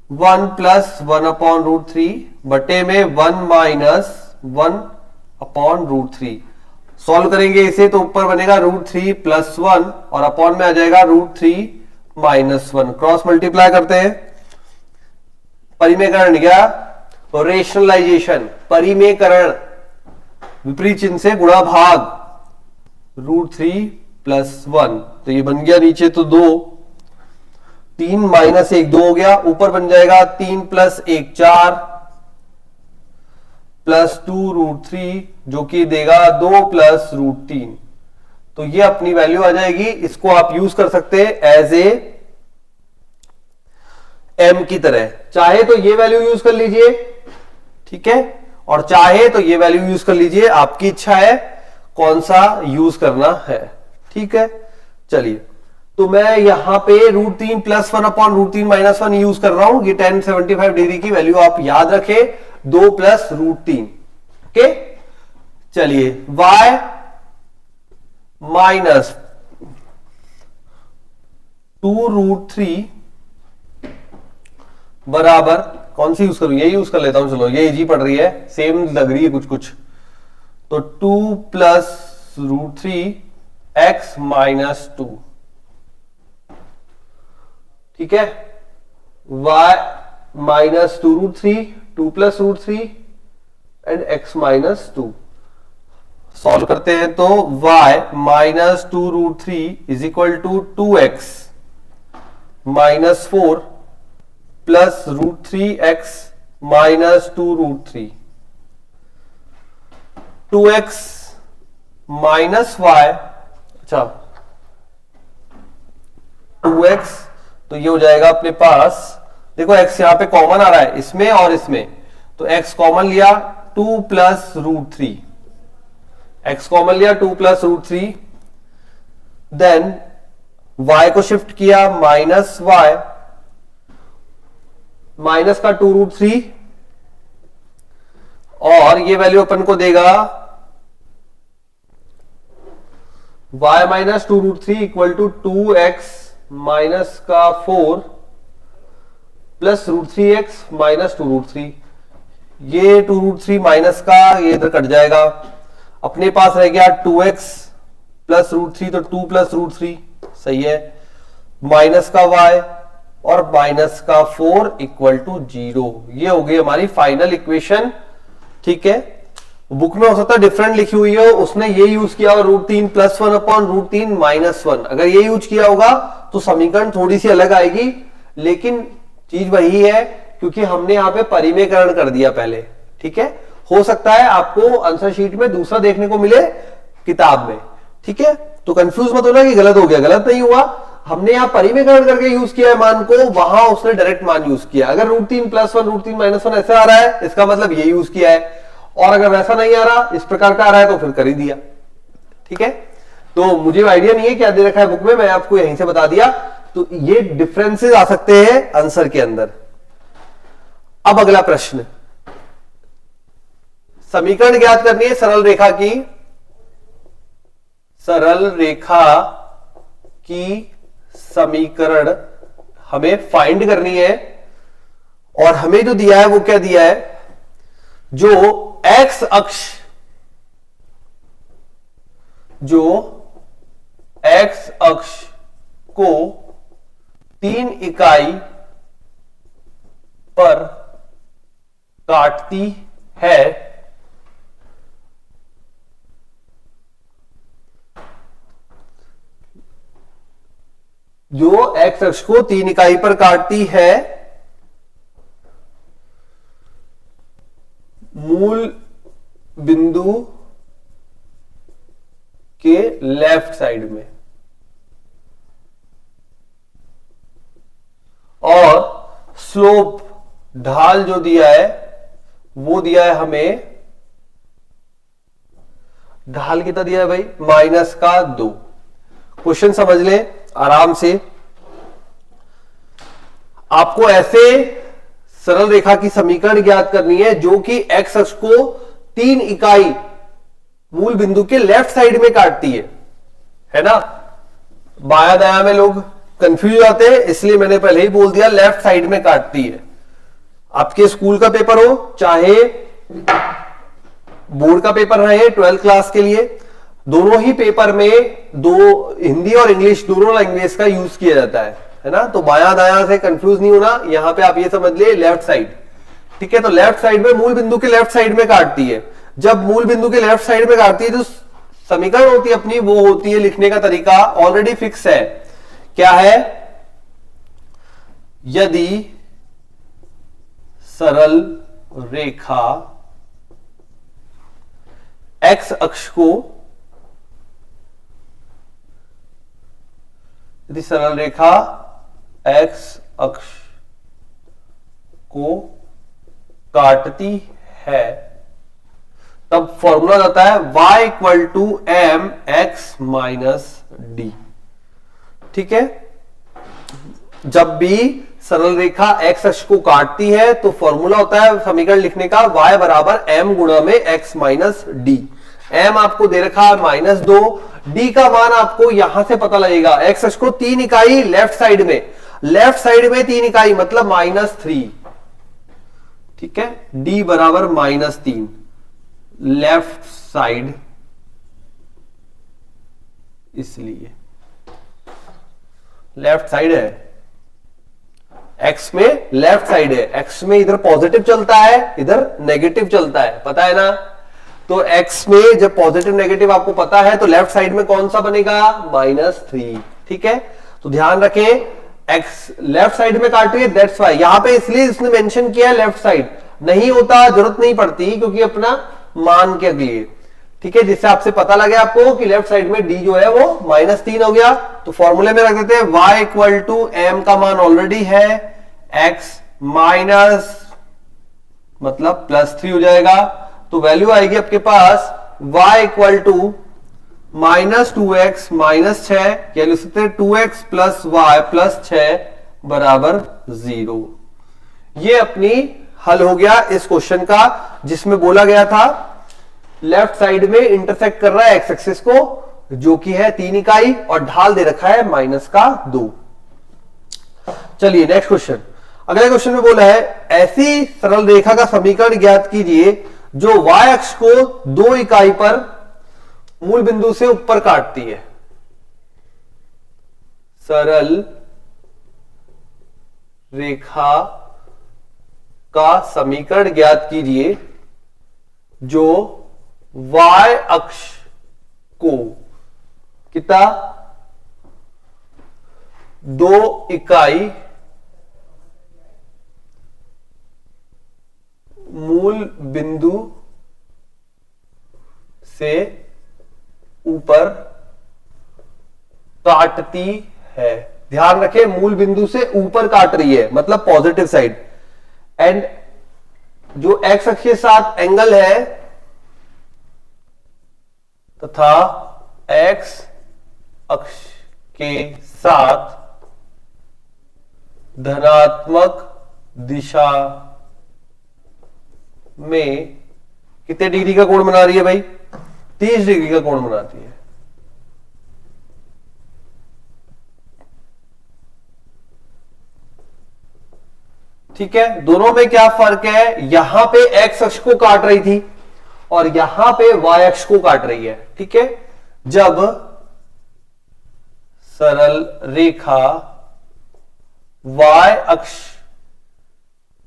Speaker 1: 1 प्लस 1 अपॉन √3 बटे में 1 माइनस 1 अपॉन √3। सॉल्व करेंगे इसे तो ऊपर बनेगा √3 प्लस 1 और अपॉन में आ जाएगा √3 माइनस 1। क्रॉस मल्टीप्लाई करते हैं, परिमेयकरण क्या, रेशनलाइजेशन, परिमेयकरण, विपरीत चिन्ह से गुणा भाग, √3 प्लस 1, तो ये बन गया नीचे तो 2, 3 माइनस 1 2 हो गया, ऊपर बन जाएगा 3 प्लस 1 4 प्लस 2 √3 जो कि देगा 2 प्लस √3। तो ये अपनी वैल्यू आ जाएगी। इसको आप यूज कर सकते हैं एज ए m की तरह। चाहे तो ये वैल्यू यूज कर लीजिए, ठीक है, और चाहे तो ये वैल्यू यूज कर लीजिए, आपकी इच्छा है कौन सा यूज करना है। ठीक है, चलिए, तो मैं यहां पे √3 प्लस 1 अपॉन √3 माइनस 1 यूज कर रहा हूं। ये tan 75 डिग्री की वैल्यू आप याद रखें, 2 प्लस √3। ओके, चलिए, y माइनस 2√3 बराबर कौन सी यूज करूं, ये यूज कर लेता हूं। चलो, ये इजी पड़ रही है, सेम लग रही है कुछ कुछ। तो 2 प्लस √3 x माइनस 2। ठीक है, y minus 2√3, 2 plus √3 and x minus 2। Solve करते हैं तो y minus 2√3 is equal to 2x minus 4 plus √3x minus 2√3। 2x minus y, अच्छा 2x, तो ये हो जाएगा अपने पास, देखो x यहां पे कॉमन आ रहा है इसमें और इसमें, तो x कॉमन लिया 2 प्लस √3, x कॉमन लिया 2 प्लस √3, देन y को शिफ्ट किया माइनस y, माइनस का 2√3, और ये वैल्यू अपन को देगा y minus 2√3 equal to 2x minus का 4 प्लस √3x माइनस 2√3। ये 2√3 माइनस का ये इधर कट जाएगा, अपने पास रह गया 2x प्लस √3, तो 2 प्लस √3 सही है, माइनस का y और माइनस का 4 इक्वल टू 0। ये हो गई हमारी फाइनल इक्वेशन। ठीक है, बुक में हो सकता है डिफरेंट लिखी हुई हो, उसने ये यूज किया होगा √3 प्लस 1 अपॉन √3 माइनस 1। अगर ये यूज किया होगा तो समीकरण थोड़ी सी अलग आएगी, लेकिन चीज वही है क्योंकि हमने यहां पे परिमेयकरण कर दिया पहले। ठीक है, हो सकता है आपको आंसर शीट में दूसरा देखने को मिले किताब में, ठीक है। तो कंफ्यूज मत होना कि गलत हो गया, गलत नहीं हुआ, हमने यहां परिमेकरण करके यूज किया है मान को, वहां उसने डायरेक्ट मान यूज किया। अगर √3 + 1 √3 - 1 ऐसा आ रहा है, इसका मतलब ये यूज किया है, और अगर वैसा नहीं आ रहा, इस प्रकार का आ रहा है, तो फिर कर ही दिया, ठीक है। तो मुझे आइडिया नहीं है क्या दे रखा है बुक में, मैं आपको यहीं से बता दिया। तो ये डिफरेंसेस आ सकते हैं आंसर के अंदर। अब अगला प्रश्न, समीकरण ज्ञात करनी है सरल रेखा की, सरल रेखा की समीकरण हमें फाइंड करनी है। और हमें जो दिया है वो क्या दिया है, जो एक्स अक्ष, जो एक्स अक्ष को 3 इकाई पर काटती है, जो एक्स अक्ष को 3 इकाई पर काटती है, मूल बिंदु के लेफ्ट साइड में, और स्लोप ढाल जो दिया है वो दिया है हमें, ढाल कितना दिया है भाई, -2। क्वेश्चन समझ लें आराम से। आपको ऐसे सरल रेखा की समीकरण ज्ञात करनी है जो कि एक्स अक्ष को 3 इकाई मूल बिंदु के लेफ्ट साइड में काटती है ना। बाया दाया में लोग कंफ्यूज आते हैं, इसलिए मैंने पहले ही बोल दिया लेफ्ट साइड में काटती है। आपके स्कूल का पेपर हो चाहे बोर्ड का पेपर रहे 12th क्लास के लिए, दोनों ही पेपर में हिंदी और इंग्लिश दोनों लैंग्वेज का यूज किया जाता है ना। तो बाया दाया से कंफ्यूज नहीं होना, यहां पे आप ये समझ लिए लेफ्ट साइड, ठीक है। तो लेफ्ट साइड में, मूल बिंदु के लेफ्ट साइड में काटती है। जब मूल बिंदु के लेफ्ट साइड में काटती है, जो समीकरण होती है अपनी, वो होती है, लिखने का तरीका ऑलरेडी फिक्स है, क्या है, यदि सरल रेखा एक्स अक्ष को, यदि सरल रेखा एक्स अक्ष को काटती है, तब फॉर्मूला आता है y = mx - d, ठीक है। जब भी सरल रेखा x अक्ष को काटती है तो फॉर्मूला होता है समीकरण लिखने का y = m × x - d। m आपको दे रखा है -2, d का मान आपको यहां से पता लगेगा। x अक्ष को 3 इकाई लेफ्ट साइड में, लेफ्ट साइड में 3 इकाई मतलब -3, ठीक है। d = -3 लेफ्ट साइड, इसलिए लेफ्ट साइड है, एक्स में लेफ्ट साइड है, एक्स में इधर पॉजिटिव चलता है, इधर नेगेटिव चलता है, पता है ना। तो एक्स में जब पॉजिटिव नेगेटिव आपको पता है, तो लेफ्ट साइड में कौन सा बनेगा, -3, ठीक है। तो ध्यान रखें, एक्स लेफ्ट साइड में काट रही है, दैट्स वाई यहां पे इसलिए इसने मेंशन किया है लेफ्ट साइड, नहीं होता जरूरत नहीं पड़ती, क्योंकि अपना मान के लिए, ठीक है। जिससे आपसे पता लगे आपको कि लेफ्ट साइड में डी जो है वो -3 हो गया। तो फॉर्मूले में रख देते हैं y = m का मान ऑलरेडी है, x माइनस मतलब +3 हो जाएगा। तो वैल्यू आएगी आपके पास y = -2x - 6, क्या लिख सकते हैं 2x + y + 6 = 0। ये अपनी हल हो गया इस क्वेश्चन का, जिसमें बोला गया था लेफ्ट साइड में इंटरसेक्ट कर रहा है एक्स एक्सिस को, जो कि है 3 इकाई, और ढाल दे रखा है -2। चलिए नेक्स्ट क्वेश्चन। अगले क्वेश्चन में बोला है ऐसी सरल रेखा का समीकरण ज्ञात कीजिए जो y अक्ष को 2 इकाई पर मूल बिंदु से ऊपर काटती है। सरल रेखा का समीकरण ज्ञात कीजिए जो y अक्ष को कितना 2 इकाई मूल बिंदु से ऊपर काटती है। ध्यान रखें, मूल बिंदु से ऊपर काट रही है, मतलब पॉजिटिव साइड। एंड जो एक्स अक्ष के साथ एंगल है तथा एक्स अक्ष के साथ धनात्मक दिशा में कितने डिग्री का कोण बना रही है भाई? 30 डिग्री का कोण बनाती है। ठीक है, दोनों में क्या फर्क है? यहां पे एक्स अक्ष को काट रही थी और यहां पे वाई अक्ष को काट रही है। ठीक है, जब सरल रेखा वाई अक्ष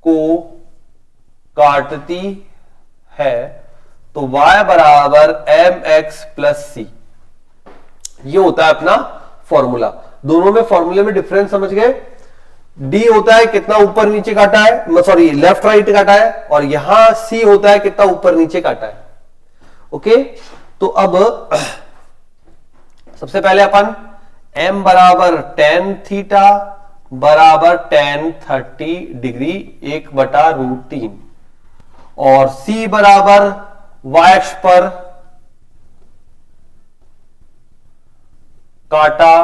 Speaker 1: को काटती है तो y बराबर एम एक्स प्लस सी, ये होता है अपना फॉर्मूला। दोनों में फॉर्मूले में डिफरेंस समझ गए? d होता है कितना ऊपर नीचे काटा है, सॉरी लेफ्ट राइट काटा है, और यहां c होता है कितना ऊपर नीचे काटा है। ओके, तो अब सबसे पहले अपन m बराबर tan थीटा बराबर tan 30 डिग्री 1/√3 और c बराबर y अक्ष पर काटा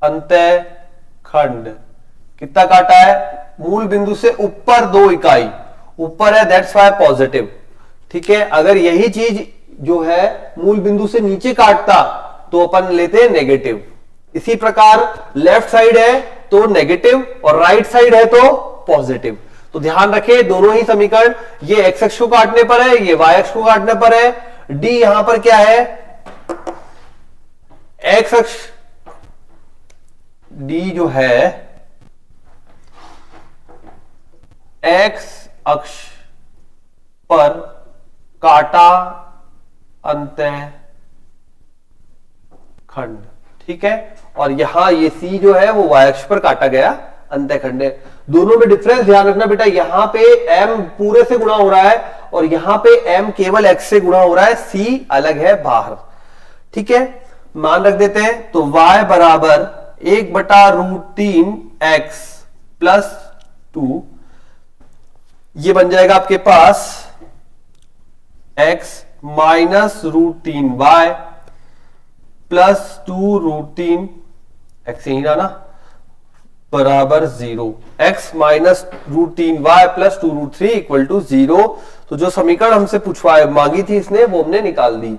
Speaker 1: अंतः खंड, कितना काटा है? मूल बिंदु से ऊपर 2 इकाई ऊपर है, दैट्स वाई पॉजिटिव। ठीक है, अगर यही चीज जो है मूल बिंदु से नीचे काटता तो अपन लेते हैं नेगेटिव। इसी प्रकार लेफ्ट साइड है तो नेगेटिव और राइट साइड है तो पॉजिटिव। तो ध्यान रखें, दोनों ही समीकरण, ये एक्स अक्ष को काटने पर है, ये वाई अक्ष को काटने पर है। डी यहां पर क्या है? एक्स अक्ष, डी जो है एक्स अक्ष पर काटा अंतः खंड। ठीक है, और यहां ये सी जो है वो वाई अक्ष पर काटा गया अंतःखंड है। दोनों में डिफरेंस ध्यान रखना बेटा, यहां पे m पूरे से गुणा हो रहा है और यहां पे m केवल x से गुणा हो रहा है, c अलग है बाहर। ठीक है, मान रख देते हैं, तो y बराबर 1/√3 x प्लस 2, ये बन जाएगा आपके पास x minus √3y plus 2√3 x यही रहा ना, बराबर 0। x minus √3y plus 2√3 equal to 0। तो जो समीकरण हमसे पूछवाए मांगी थी इसने, वो हमने निकाल दी।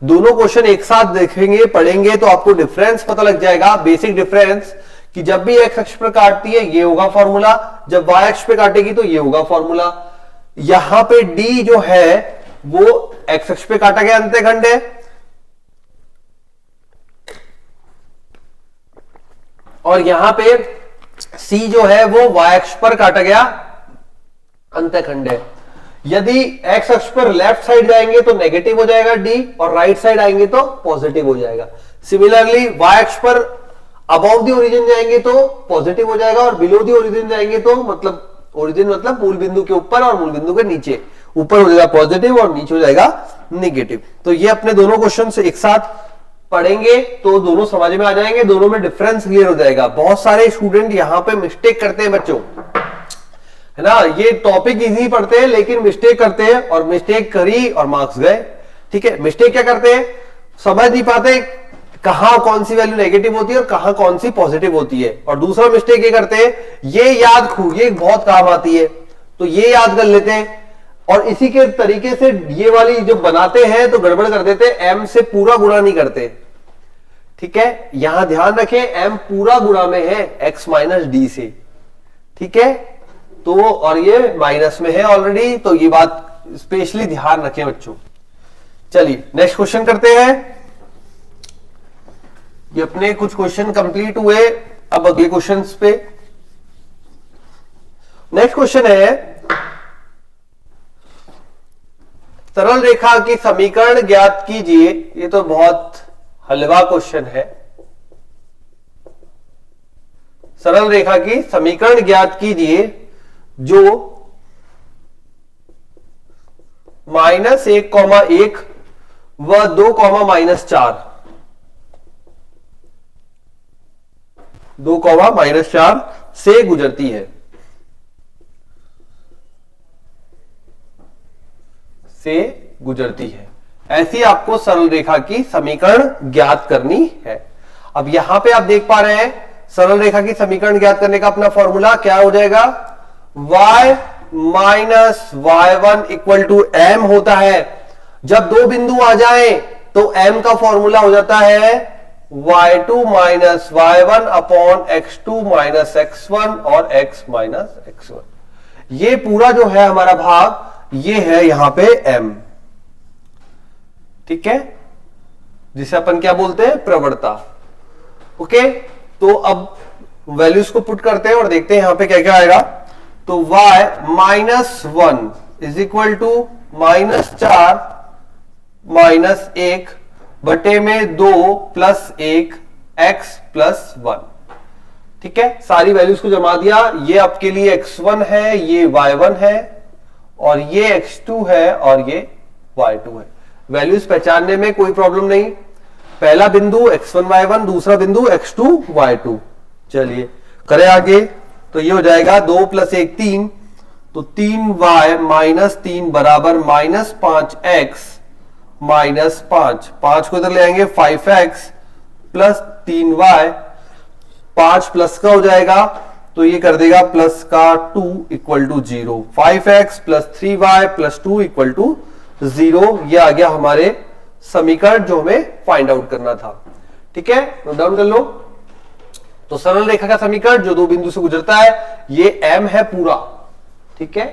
Speaker 1: दोनों क्वेश्चन एक साथ देखेंगे पढ़ेंगे तो आपको डिफरेंस पता लग जाएगा, बेसिक डिफरेंस, कि जब भी x अक्ष पर काटती है ये होगा फॉर्मूला, जब y अक्ष पे काटेगी तो ये होगा फॉर्मूला। यहां पे d जो है वो x अक्ष पे काटा गया अंतःखंड है और यहां पे c जो है वो y अक्ष पर काटा गया अंतःखंड है। यदि x अक्ष पर लेफ्ट साइड जाएंगे तो नेगेटिव हो जाएगा d और राइट साइड आएंगे तो पॉजिटिव हो जाएगा। सिमिलरली y अक्ष पर अबव द ओरिजिन जाएंगे तो पॉजिटिव हो जाएगा और बिलो द ओरिजिन जाएंगे तो, मतलब ओरिजिन मतलब मूल बिंदु के ऊपर और मूल बिंदु के नीचे, ऊपर हो जाएगा पॉजिटिव और नीचे हो जाएगा नेगेटिव। तो ये अपने दोनों क्वेश्चन से एक साथ पढ़ेंगे तो दोनों समझ में आ जाएंगे, दोनों में डिफरेंस क्लियर हो जाएगा। बहुत सारे स्टूडेंट यहां पे मिस्टेक करते हैं बच्चों, है ना, ये टॉपिक इजी पढ़ते हैं लेकिन मिस्टेक करते हैं और मिस्टेक करी और मार्क्स गए। ठीक है, मिस्टेक क्या करते हैं, समझ नहीं पाते कहां कौन सी वैल्यू नेगेटिव होती है और कहां कौन सी पॉजिटिव होती है। और दूसरा मिस्टेक ये करते हैं, ये याद ये बहुत काम आती है तो ये याद कर लेते हैं और इसी के तरीके से ये वाली जो बनाते हैं तो गड़बड़ कर देते हैं, m से पूरा गुणा नहीं करते। ठीक है, यहां ध्यान रखें m पूरा गुणा में है x माइनस डी से। ठीक है, तो और ये माइनस में है ऑलरेडी, तो ये बात स्पेशली ध्यान रखें बच्चों। चलिए नेक्स्ट क्वेश्चन करते हैं। ये अपने कुछ क्वेश्चन कंप्लीट हुए, अब अगले क्वेश्चंस पे। नेक्स्ट क्वेश्चन है, सरल रेखा की समीकरण ज्ञात कीजिए। ये तो बहुत हलवा क्वेश्चन है। सरल रेखा की समीकरण ज्ञात कीजिए जो -1,1 वह 2,-4 2,-4 से गुजरती है, ऐसी आपको सरल रेखा की समीकरण ज्ञात करनी है। अब यहां पे आप देख पा रहे हैं सरल रेखा की समीकरण ज्ञात करने का अपना फॉर्मूला क्या हो जाएगा, y minus y1 equal to m होता है। जब दो बिंदु आ जाएं तो m का फॉर्मूला हो जाता है y2 minus y1 upon x2 minus x1 और x माइनस x1। ये पूरा जो है हमारा भाग ये है यहां पे m, ठीक है, जिसे अपन क्या बोलते हैं, प्रवणता। ओके, तो अब वैल्यूज को पुट करते हैं और देखते हैं यहां पे क्या क्या आएगा। तो y minus 1 is equal to -4 minus 1 बटे में 2 प्लस 1 x प्लस 1। ठीक है, सारी वैल्यूज को जमा दिया। ये आपके लिए x1 है, ये y1 है, और ये x2 है और ये y2 है। वैल्यूज पहचानने में कोई प्रॉब्लम नहीं। पहला बिंदु x1 y1, दूसरा बिंदु x2 y2। चलिए करें आगे। तो ये हो जाएगा 2 प्लस 1 3, तो 3y माइनस 3 बराबर -5x माइनस 5 को इधर ले आएंगे 5x प्लस 3y, 5 प्लस का हो जाएगा तो ये कर देगा प्लस का 2 equal to 0। 5x plus 3y plus 2 equal to 0। ये आ गया हमारे समीकरण जो हमें फाइंड आउट करना था। ठीक है, नोट डाउन कर लो। तो सरल रेखा का समीकरण जो दो बिंदु से गुजरता है ये m है पूरा। ठीक है,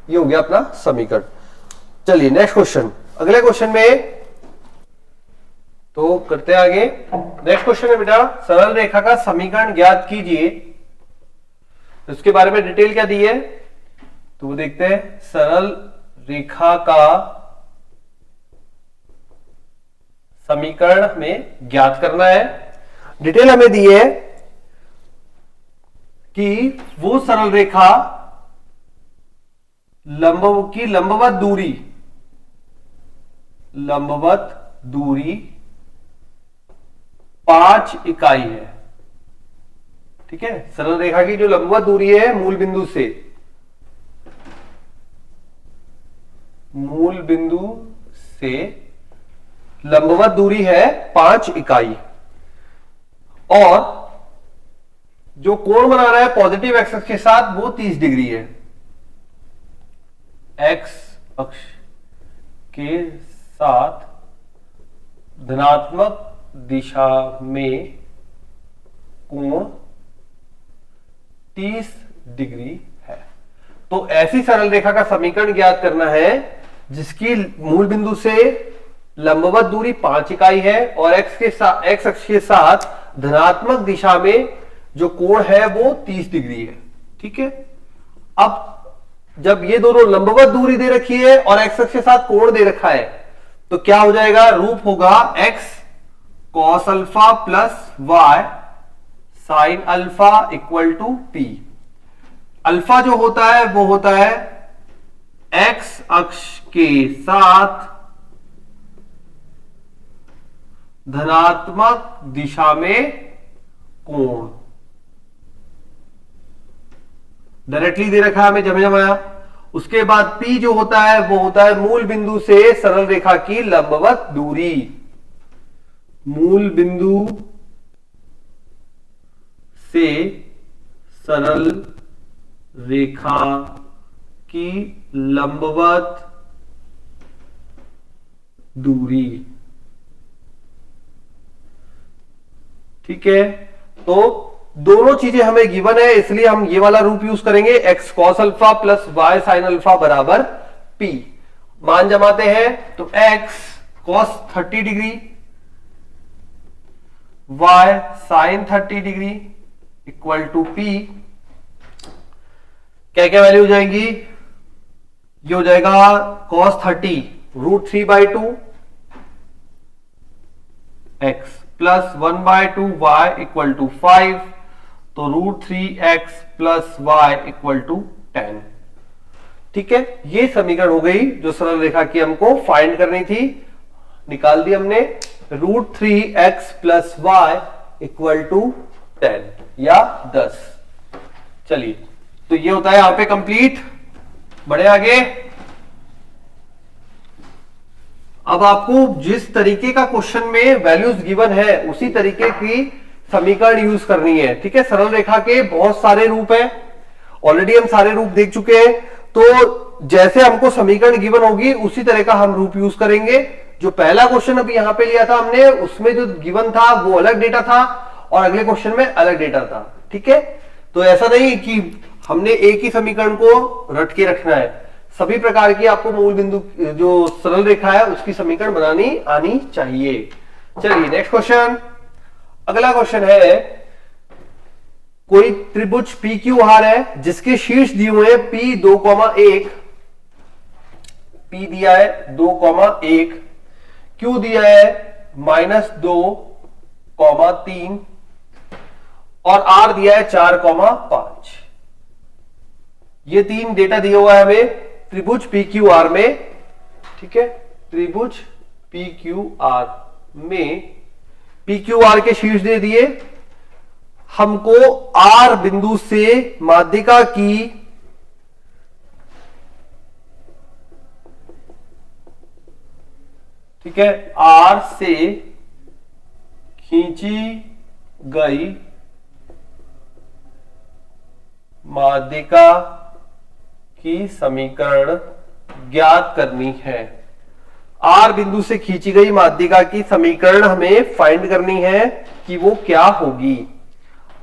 Speaker 1: ये हो गया अपना समीकरण। चलिए नेक्स्ट क्वेश्चन। अगले क्वेश्चन में तो करते हैं आगे। नेक्स्ट क्वेश्चन है बेटा, सरल रेखा का समीकरण ज्ञात कीजिए। इसके बारे में डिटेल क्या दी है तो वो देखते हैं। सरल रेखा का समीकरण हमें ज्ञात करना है। डिटेल हमें दी है कि वो सरल रेखा लंबवत दूरी 5 इकाई है। ठीक है, सरल रेखा की जो लंबवत दूरी है मूल बिंदु से लंबवत दूरी है 5 इकाई, और जो कोण बना रहा है पॉजिटिव एक्स अक्ष के साथ वो 30 डिग्री है। एक्स अक्ष के साथ धनात्मक दिशा में कोण 30 डिग्री है। तो ऐसी सरल रेखा का समीकरण ज्ञात करना है जिसकी मूल बिंदु से लंबवत दूरी 5 इकाई है और एक्स अक्ष के साथ धनात्मक दिशा में जो कोण है वो 30 डिग्री है। ठीक है, अब जब ये दोनों लंबवत दूरी दे रखी है और एक्स अक्ष के साथ कोण दे रखा है तो क्या हो जाएगा, रूप होगा x cos alpha plus y sin alpha equal to p। Alpha जो होता है वो होता है एक्स अक्ष के साथ धनात्मक दिशा में कोण। डायरेक्टली दे रखा है हमें, जमे जमाया। उसके बाद P जो होता है वो होता है मूल बिंदु से सरल रेखा की लंबवत दूरी। मूल बिंदु से सरल रेखा की लंबवत दूरी। ठीक है, तो दोनों चीजें हमें गिवन है इसलिए हम ये वाला रूप यूज करेंगे, x cos alpha plus y sin alpha बराबर p। मान जमाते हैं तो x cos 30 degree y sin 30 degree equal to p। क्या क्या वैल्यू हो जाएंगी, ये हो जाएगा cos 30 √3/2 x plus 1/2 y equal to 5, तो √3x plus y equal to 10। ठीक है, ये समीकरण हो गई जो सरल रेखा की हमको फाइंड करनी थी। निकाल दी हमने, √3x + y = 10 या 10। चलिए, तो ये होता है यहां पे कंप्लीट। बढ़े आगे। अब आपको जिस तरीके का क्वेश्चन में वैल्यूज गिवन है उसी तरीके की समीकरण यूज करनी है। ठीक है, सरल रेखा के बहुत सारे रूप हैं, ऑलरेडी हम सारे रूप देख चुके हैं। तो जैसे हमको समीकरण गिवन होगी उसी तरह का हम रूप यूज करेंगे। जो पहला क्वेश्चन अभी यहां पे लिया था हमने, उसमें जो गिवन था वो अलग डेटा था और अगले क्वेश्चन में अलग डेटा था। ठीक है, तो ऐसा नहीं कि हमने एक ही समीकरण को रट के रखना है, सभी प्रकार की आपको मूल बिंदु जो सरल रेखा है उसकी समीकरण बनानी आनी चाहिए। चलिए नेक्स्ट क्वेश्चन। अगला क्वेश्चन है, कोई त्रिभुज PQR है जिसके शीर्ष दिए हुए हैं P 2,1, P दिया है 2,1, Q दिया है -2,3 और R दिया है 4,5। ये तीन डेटा दिया हुआ है हमें त्रिभुज PQR में। ठीक है, त्रिभुज PQR में PQR के शीर्ष दे दिए, हमको R बिंदु से माध्यिका की ठीक है, R से खींची गई माध्यिका की समीकरण ज्ञात करनी है। R बिंदु से खींची गई माध्यिका की समीकरण हमें फाइंड करनी है कि वो क्या होगी।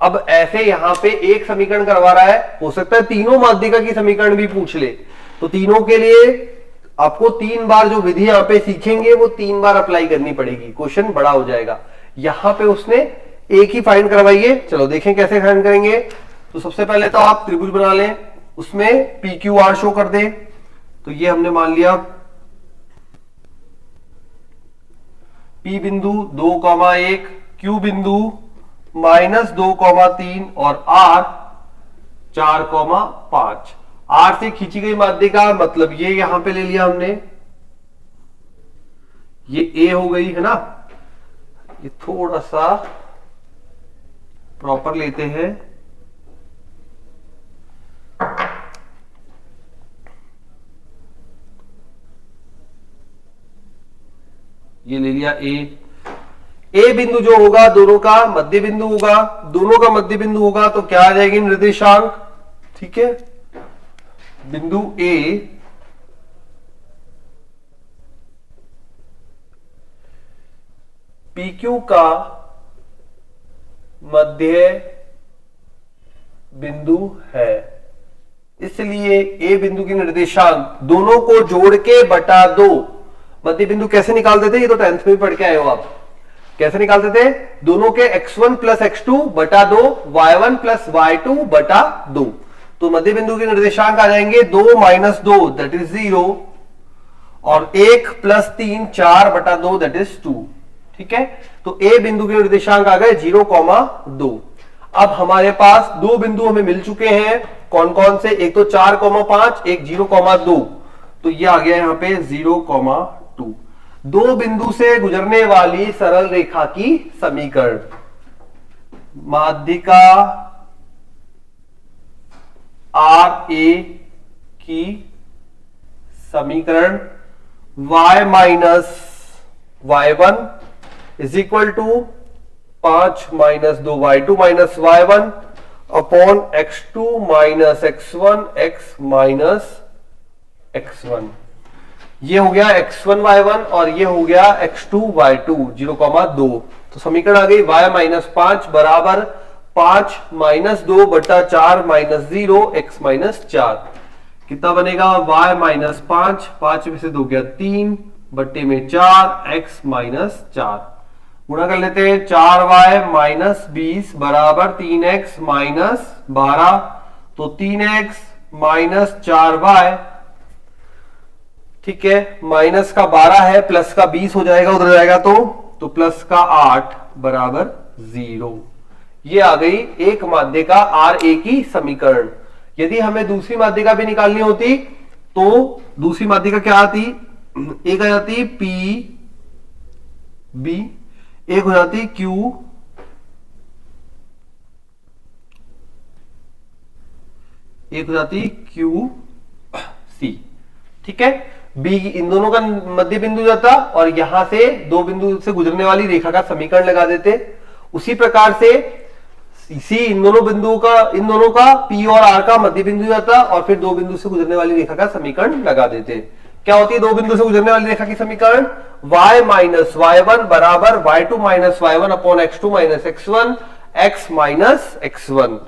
Speaker 1: अब ऐसे यहां पे एक समीकरण करवा रहा है, हो सकता है तीनों माध्यिका की समीकरण भी पूछ ले, तो तीनों के लिए आपको 3 बार जो विधि यहां पे सीखेंगे वो 3 बार अप्लाई करनी पड़ेगी, क्वेश्चन बड़ा हो जाएगा। यहां पे उसने एक ही फाइंड करवाइए। चलो देखें कैसे फाइंड करेंगे। तो सबसे पहले तो आप त्रिभुज बना लें, उसमें PQR शो कर दे। तो ये हमने मान लिया P बिंदु 2,1, Q बिंदु -2,3 और R 4,5। R से खींची गई माध्यिका मतलब ये यहां पे ले लिया हमने, ये A हो गई है ना। ये थोड़ा सा प्रॉपर लेते हैं, ये ले लिया ए बिंदु जो होगा दोनों का मध्य बिंदु होगा, दोनों का मध्य बिंदु होगा तो क्या आ जाएगी निर्देशांक। ठीक है, बिंदु ए PQ का मध्य बिंदु है, इसलिए ए बिंदु की निर्देशांक दोनों को जोड़ के बटा 2। मध्य बिंदु कैसे निकालते थे, ये तो 10th में पढ़ के आए हो आप। कैसे निकालते थे, दोनों के x1 + x2 बटा 2, y1 + y2 बटा 2। तो मध्य बिंदु के निर्देशांक आ जाएंगे 2 - 2 दैट इज 0 और 1 + 3 4 बटा 2 दैट इज 2। ठीक है, तो ए बिंदु के निर्देशांक आ गए 0,2। अब हमारे पास दो बिंदु हमें मिल चुके हैं, कौन कौन से, एक तो 4,5, एक 0,2। तो ये आ गया यहां पे 0,2। दो बिंदु से गुजरने वाली सरल रेखा की समीकरण, माध्यिका RA की समीकरण y - y1 = 5 - 2y2 - y1 upon x2 - x1 x - x1। ये हो गया x1 y1 और ये हो गया x2 y2 0,2। तो समीकरण आ गई y - 5 बराबर 5 - 2 बटा 4 - 0 x - 4। कितना बनेगा, y - 5, 5 में से 2 गया 3 बट्टे में 4 x - 4। गुणा कर लेते हैं, 4y - 20 बराबर 3x - 12। तो 3x - 4y, ठीक है, माइनस का 12 है, प्लस का 20 हो जाएगा, उधर जाएगा तो प्लस का 8 बराबर 0। ये आ गई एक माध्यिका RA की समीकरण। यदि हमें दूसरी माध्यिका भी निकालनी होती तो दूसरी माध्यिका क्या आती, एक आ जाती P बी, एक हो जाती क्यू, एक हो जाती क्यू सी। ठीक है, बी इन दोनों का मध्य बिंदु जाता और यहां से दो बिंदु से गुजरने वाली रेखा का समीकरण लगा देते। उसी प्रकार से सी इन दोनों बिंदुओं का, इन दोनों का पी और आर का मध्य बिंदु जाता और फिर दो बिंदु से गुजरने वाली रेखा का समीकरण लगा देते। क्या होती है दो बिंदु से गुजरने वाली रेखा की समीकरण? y माइनस y1 बराबर y2 minus y1 upon x2 minus x1 x minus x1।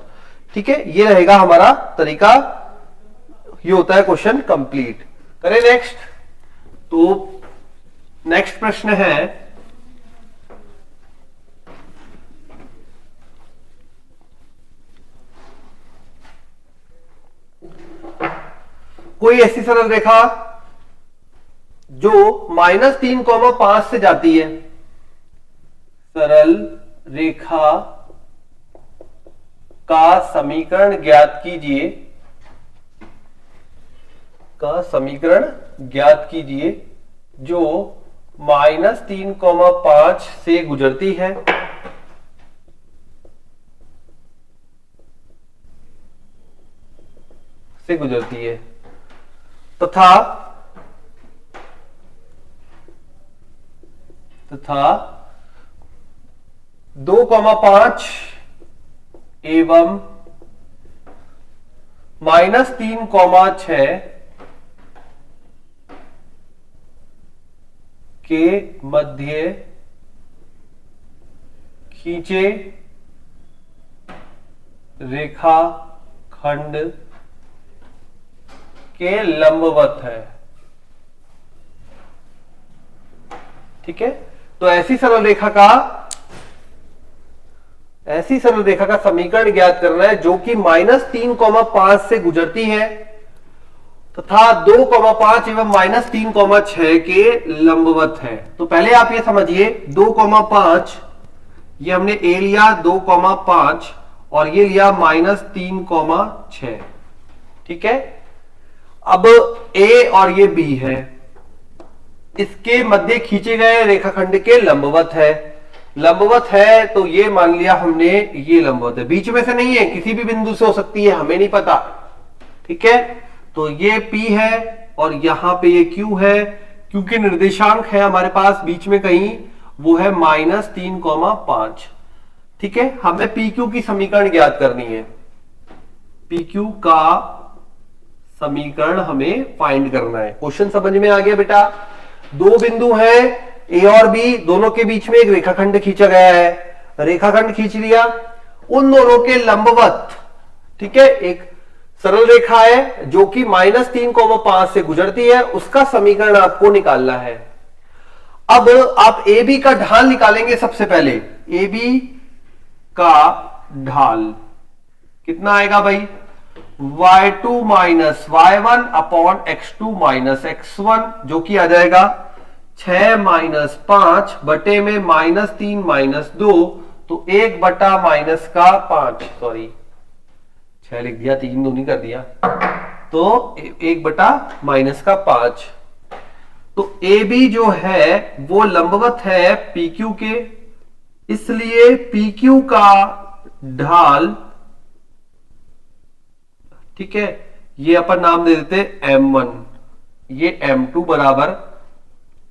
Speaker 1: ठीक है, ये रहेगा हमारा तरीका। ये होता है क्वेश्चन कंप्लीट। करें नेक्स्ट। तो नेक्स्ट प्रश्न है, कोई ऐसी सरल रेखा जो -3,5 से जाती है, सरल रेखा का समीकरण ज्ञात कीजिए, का समीकरण ज्ञात कीजिए जो -3,5 से गुजरती है, तथा 2,5 एवं -3,6 के मध्य खींचे रेखाखंड के लंबवत है। ठीक है, तो ऐसी सरल रेखा का समीकरण ज्ञात करना है जो कि -3,5 से गुजरती है तथा 2,5 एवं -3,6 के लंबवत है। तो पहले आप ये समझिए 2,5 ये हमने ए लिया, 2,5 और ये लिया -3,6। ठीक है, अब ए और ये बी है, इसके मध्य खींचे गए रेखाखंड के लंबवत है। लंबवत है तो ये मान लिया हमने, ये लंबवत है, बीच में से नहीं है, किसी भी बिंदु से हो सकती है, हमें नहीं पता। ठीक है, तो ये P है और यहां पे ये Q है। Q के निर्देशांक है हमारे पास बीच में कहीं, वो है -3,5। ठीक है, हमें PQ की समीकरण ज्ञात करनी है, PQ का समीकरण हमें फाइंड करना है। क्वेश्चन समझ में आ गया बेटा? दो बिंदु हैं ए और बी, दोनों के बीच में एक रेखाखंड खींचा गया है, रेखाखंड खींच लिया, उन दोनों के लंबवत, ठीक है, एक सरल रेखा है जो कि -3,5 से गुजरती है, उसका समीकरण आपको निकालना है। अब आप ए बी का ढाल निकालेंगे। सबसे पहले ए बी का ढाल कितना आएगा भाई? y2 minus y1 upon x2 minus x1, जो कि आ जाएगा 6 माइनस 5 बटे में -3 - 2, तो 1 बटा -5, सॉरी 6 लिख दिया, 3 दूनी कर दिया, तो 1 बटा -5। तो ए बी जो है वो लंबवत है PQ के, इसलिए PQ का ढाल, ठीक है, ये अपन नाम दे देते M1, ये M2 बराबर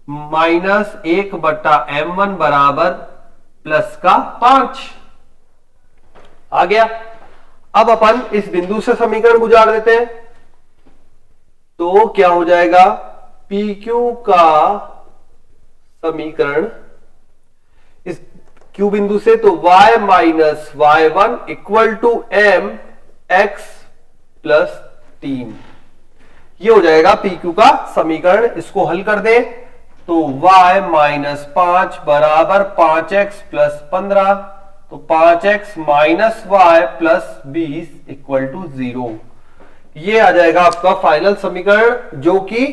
Speaker 1: -1 बटा M1 बराबर +5 आ गया। अब अपन इस बिंदु से समीकरण गुजार देते हैं, तो क्या हो जाएगा? PQ का समीकरण इस Q बिंदु से, तो y minus y1 equal to m x +3, ये हो जाएगा PQ का समीकरण। इसको हल कर दे तो y माइनस 5 बराबर 5x + 15, तो 5x minus y + 20 equal to 0। ये आ जाएगा आपका फाइनल समीकरण, जो कि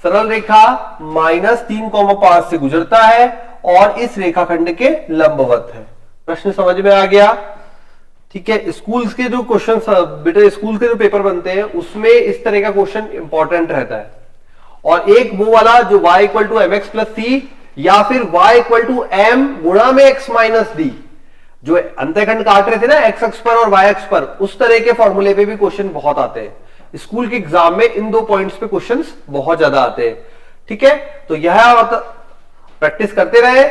Speaker 1: सरल रेखा -3,5 से गुजरता है और इस रेखाखंड के लंबवत है। प्रश्न समझ में आ गया? ठीक है, स्कूल्स के जो क्वेश्चन, बेटा स्कूल के जो पेपर बनते हैं उसमें इस तरह का क्वेश्चन इंपॉर्टेंट रहता है। और एक वो वाला जो y = mx + c, या फिर y इक्वल टू m गुणा में x माइनस डी, जो अंतःखंड काट रहे थे ना x अक्ष पर और y अक्ष पर, उस तरह के फॉर्मूले पे भी क्वेश्चन बहुत आते हैं स्कूल के एग्जाम में। इन दो पॉइंट्स पे क्वेश्चंस बहुत ज्यादा आते हैं। ठीक है, तो यह प्रैक्टिस करते रहे।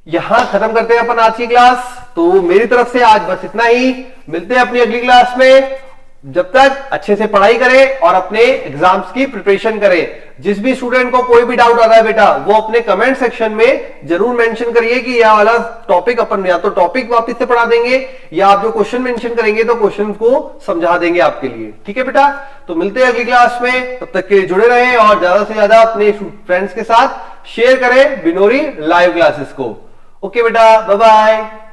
Speaker 1: यहां खत्म करते हैं अपन आज की क्लास। तो मेरी तरफ से आज बस इतना ही, मिलते हैं अपनी अगली क्लास में। जब तक अच्छे से पढ़ाई करें और अपने एग्जाम्स की प्रिपरेशन करें। जिस भी स्टूडेंट को कोई भी डाउट आता है बेटा, वो अपने कमेंट सेक्शन में जरूर मेंशन करिए कि यह वाला टॉपिक अपन या तो टॉपिक वापस से पढ़ा देंगे, या आप जो क्वेश्चन मेंशन करेंगे तो क्वेश्चन को समझा देंगे आपके लिए। ठीक है बेटा, तो मिलते हैं अगली क्लास में। तब तक के लिए जुड़े रहें और ज्यादा से ज्यादा अपने फ्रेंड्स के साथ शेयर करें बिनोरी लाइव क्लासेस को। ओके बेटा, बाय बाय।